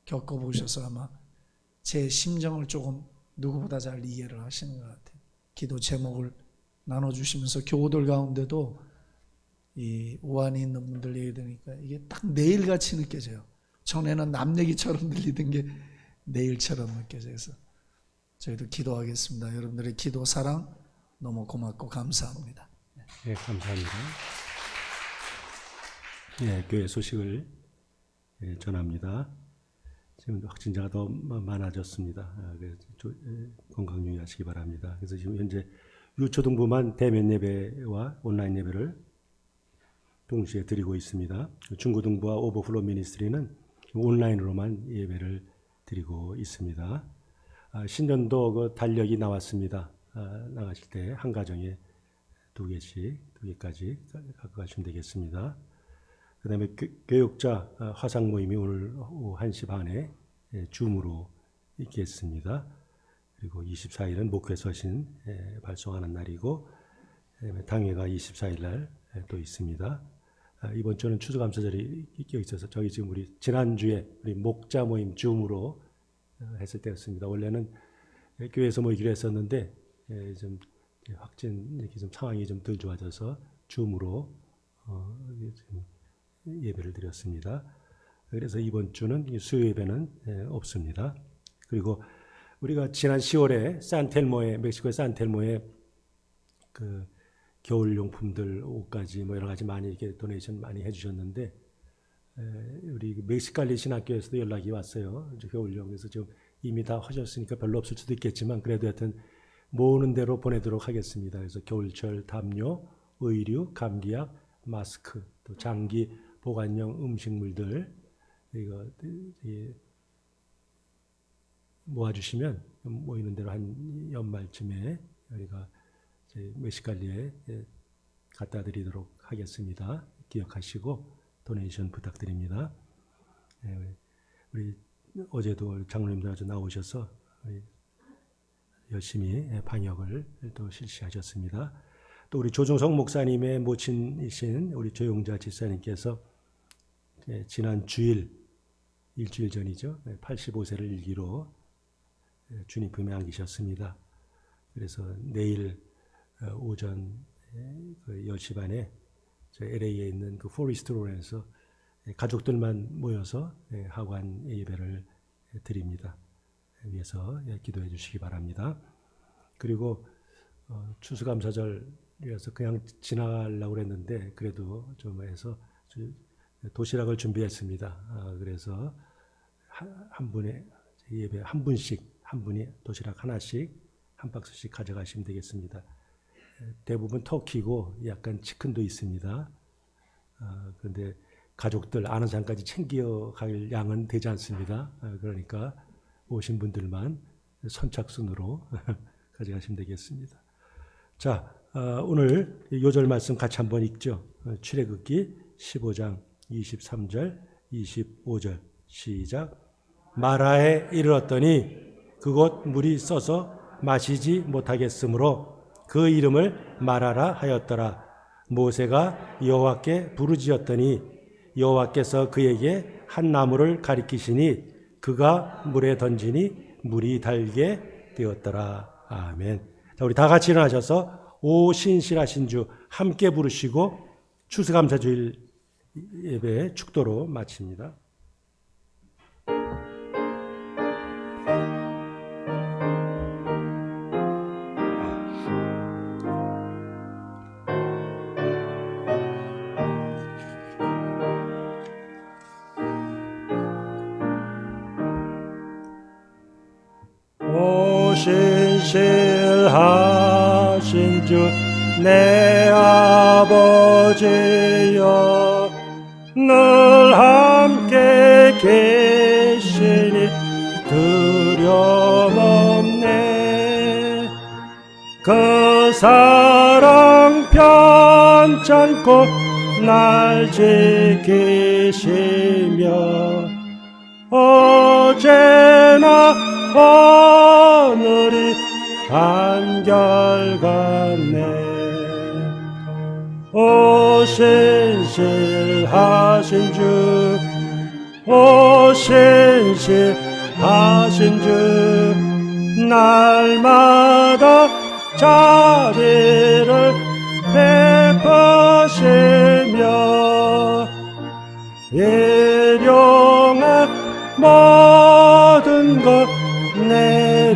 겪어보셔서 아마 제 심정을 조금 누구보다 잘 이해를 하시는 것 같아요. 기도 제목을 나눠주시면서 교우들 가운데도 이 우환이 있는 분들 얘기 들으니까 이게 딱 내일같이 느껴져요. 전에는 남 얘기처럼 들리던 게 내일처럼 느껴져서 저희도 기도하겠습니다. 여러분들의 기도 사랑 너무 고맙고 감사합니다. 네, 감사합니다. 네, 교회 소식을 전합니다. 지금 확진자가 더 많아졌습니다. 그래서 건강 유의하시기 바랍니다. 그래서 지금 현재 유초등부만 대면 예배와 온라인 예배를 동시에 드리고 있습니다. 중고등부와 오버플로 미니스트리는 온라인으로만 예배를 드리고 있습니다. 신년도 그 달력이 나왔습니다. 나가실 때 한 가정에 2개까지 갖고 가시면 되겠습니다. 그 다음에 교육자 화상 모임이 오늘 오후 1시 반에 줌으로 있겠습니다. 그리고 24일은 목회 서신 발송하는 날이고 당회가 24일 날 또 있습니다. 이번 주는 추수감사절이 껴 있어서 저희 지금 우리 지난주에 우리 목자 모임 줌으로 했을 때였습니다. 원래는 교회에서 모이기로 했었는데 좀 확진 이렇게 좀 상황이 좀 덜 좋아져서 줌으로 예배를 드렸습니다. 그래서 이번 주는 수요 예배는 없습니다. 그리고 우리가 지난 10월에 산텔모에 멕시코의 산텔모에 그 겨울 용품들 옷까지 뭐 여러 가지 많이 이렇게 도네이션 많이 해주셨는데 우리 멕시칼리 신학교에서도 연락이 왔어요. 겨울용. 그래서 지금 이미 다 하셨으니까 별로 없을 수도 있겠지만 그래도 하여튼 모으는 대로 보내도록 하겠습니다. 그래서 겨울철 담요, 의류, 감기약, 마스크, 또 장기 보관용 음식물들 이거 모아주시면 모이는 대로 한 연말쯤에 우리가 멕시칼리에 갖다 드리도록 하겠습니다. 기억하시고 도네이션 부탁드립니다. 우리 어제도 장로님들 아주 나오셔서 열심히 방역을 또 실시하셨습니다. 또 우리 조중성 목사님의 모친이신 우리 조용자 집사님께서 지난 주일 일주일 전이죠. 85세를 일기로 주님 품에 안기셨습니다. 그래서 내일 오전 10시 반에 LA에 있는 그 포리스트론에서 가족들만 모여서 하관 예배를 드립니다. 위해서 기도해 주시기 바랍니다. 그리고 추수감사절이라서 그냥 지나가려고 했는데 그래도 좀 해서 도시락을 준비했습니다. 그래서 한 분의 예배 한 분씩 한 분이 도시락 하나씩 한 박스씩 가져가시면 되겠습니다. 대부분 터키고 약간 치킨도 있습니다. 그런데 가족들 아는 사람까지 챙겨갈 양은 되지 않습니다. 그러니까 오신 분들만 선착순으로 가져가시면 되겠습니다. 자, 오늘 요절 말씀 같이 한번 읽죠. 출애굽기 15장 23절 25절 시작. 마라에 이르렀더니 그곳 물이 써서 마시지 못하겠으므로 그 이름을 마라라 하였더라. 모세가 여호와께 부르짖었더니 여호와께서 그에게 한 나무를 가리키시니 그가 물에 던지니 물이 달게 되었더라. 아멘. 자, 우리 다 같이 일어나셔서 오 신실하신 주 함께 부르시고 추수감사주일 예배 축도로 마칩니다. 신실하신 주 내 아버지여 늘 함께 계시니 두려움 없네. 그 사랑 편찮고 날 지키시며 어제나 오늘이 한결같네. 오 신실하신 주, 오 신실하신 주, 날마다 자비를 베푸시며 일용할 모든 것 내려주시니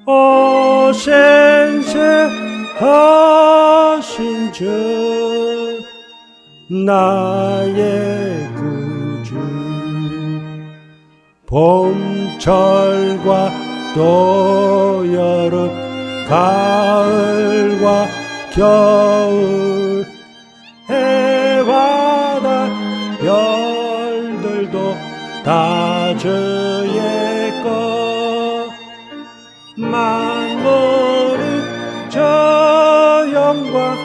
오 신실하신 주 나의 구주. 봄철과 또 여름 가을과 겨울 해와 달 별들도 다 주의 것 만물이 저 영광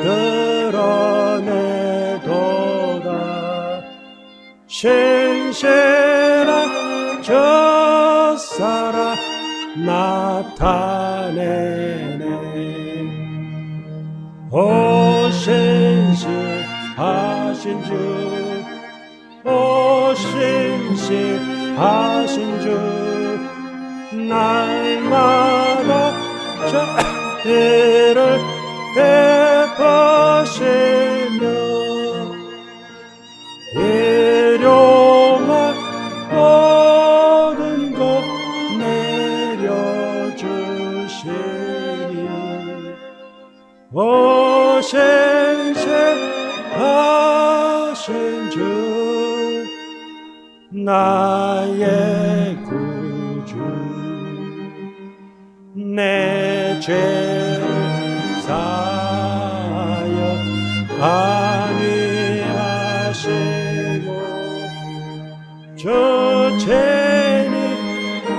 드러내도다. 신실한 저사라 나타내네. 오 신실하신 주, 오 신실하신 주, 날마다 저희를 베푸시며 일용할 모든 것 내려주시니 오 신실하신 주, 나의 구주, 내 죄를 사하여 안위하시고 저 죄인이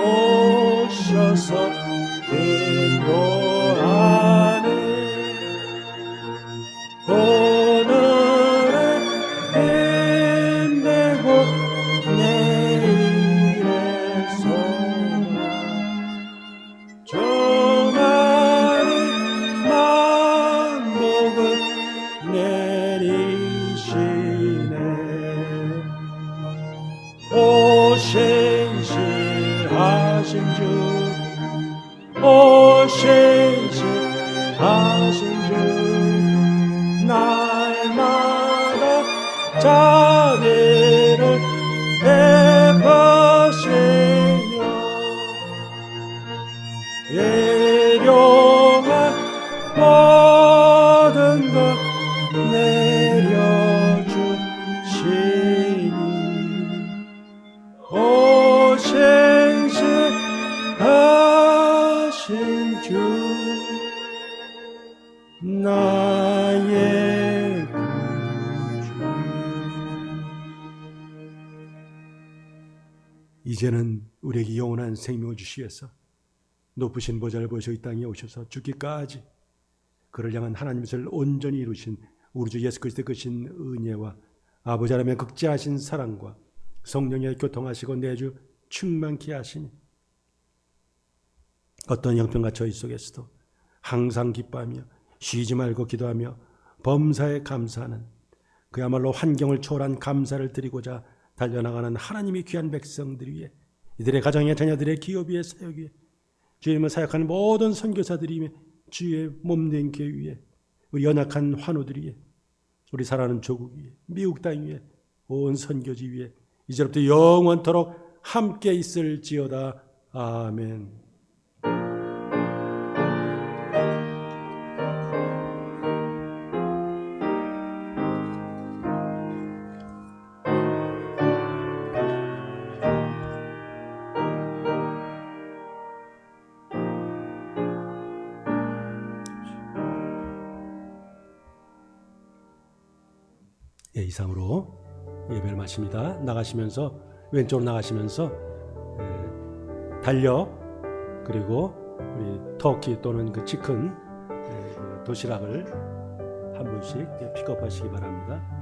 오셔서 인도하네. 오늘의 힘내고 내일의 소망 주말이 만복을 내리시네. 오 신실하신 주, 오 신실하신 주, 날마다 자비를 베푸시며 일용할 모든 것 내려주시니 오 신실하신 주, 나의 구주. 이제는 우리에게 영원한 생명을 주시겠어 높으신 보좌를 보시고 이 땅에 오셔서 죽기까지 그를 향한 하나님의 뜻을 온전히 이루신 우리 주 예수 그리스도의 크신 은혜와 아버지 하나님의 극진하신 사랑과 성령의 교통하시고 내주 충만케 하시니 어떤 형편과 저희 속에서도 항상 기뻐하며 쉬지 말고 기도하며 범사에 감사하는 그야말로 환경을 초월한 감사를 드리고자 달려나가는 하나님의 귀한 백성들 위해 이들의 가정의 자녀들의 기업 위에 사역 위에 주님을 사역하는 모든 선교사들이 위해 주의 몸된 교회 위에 우리 연약한 환우들 위에 우리 사랑하는 조국 위에 미국 땅 위에 온 선교지 위에 이제부터 영원토록 함께 있을지어다. 아멘. 예, 이상으로 예배를 마칩니다. 나가시면서 왼쪽으로 나가시면서 달력 그리고 우리 터키 또는 그 치킨 도시락을 한 분씩 픽업하시기 바랍니다.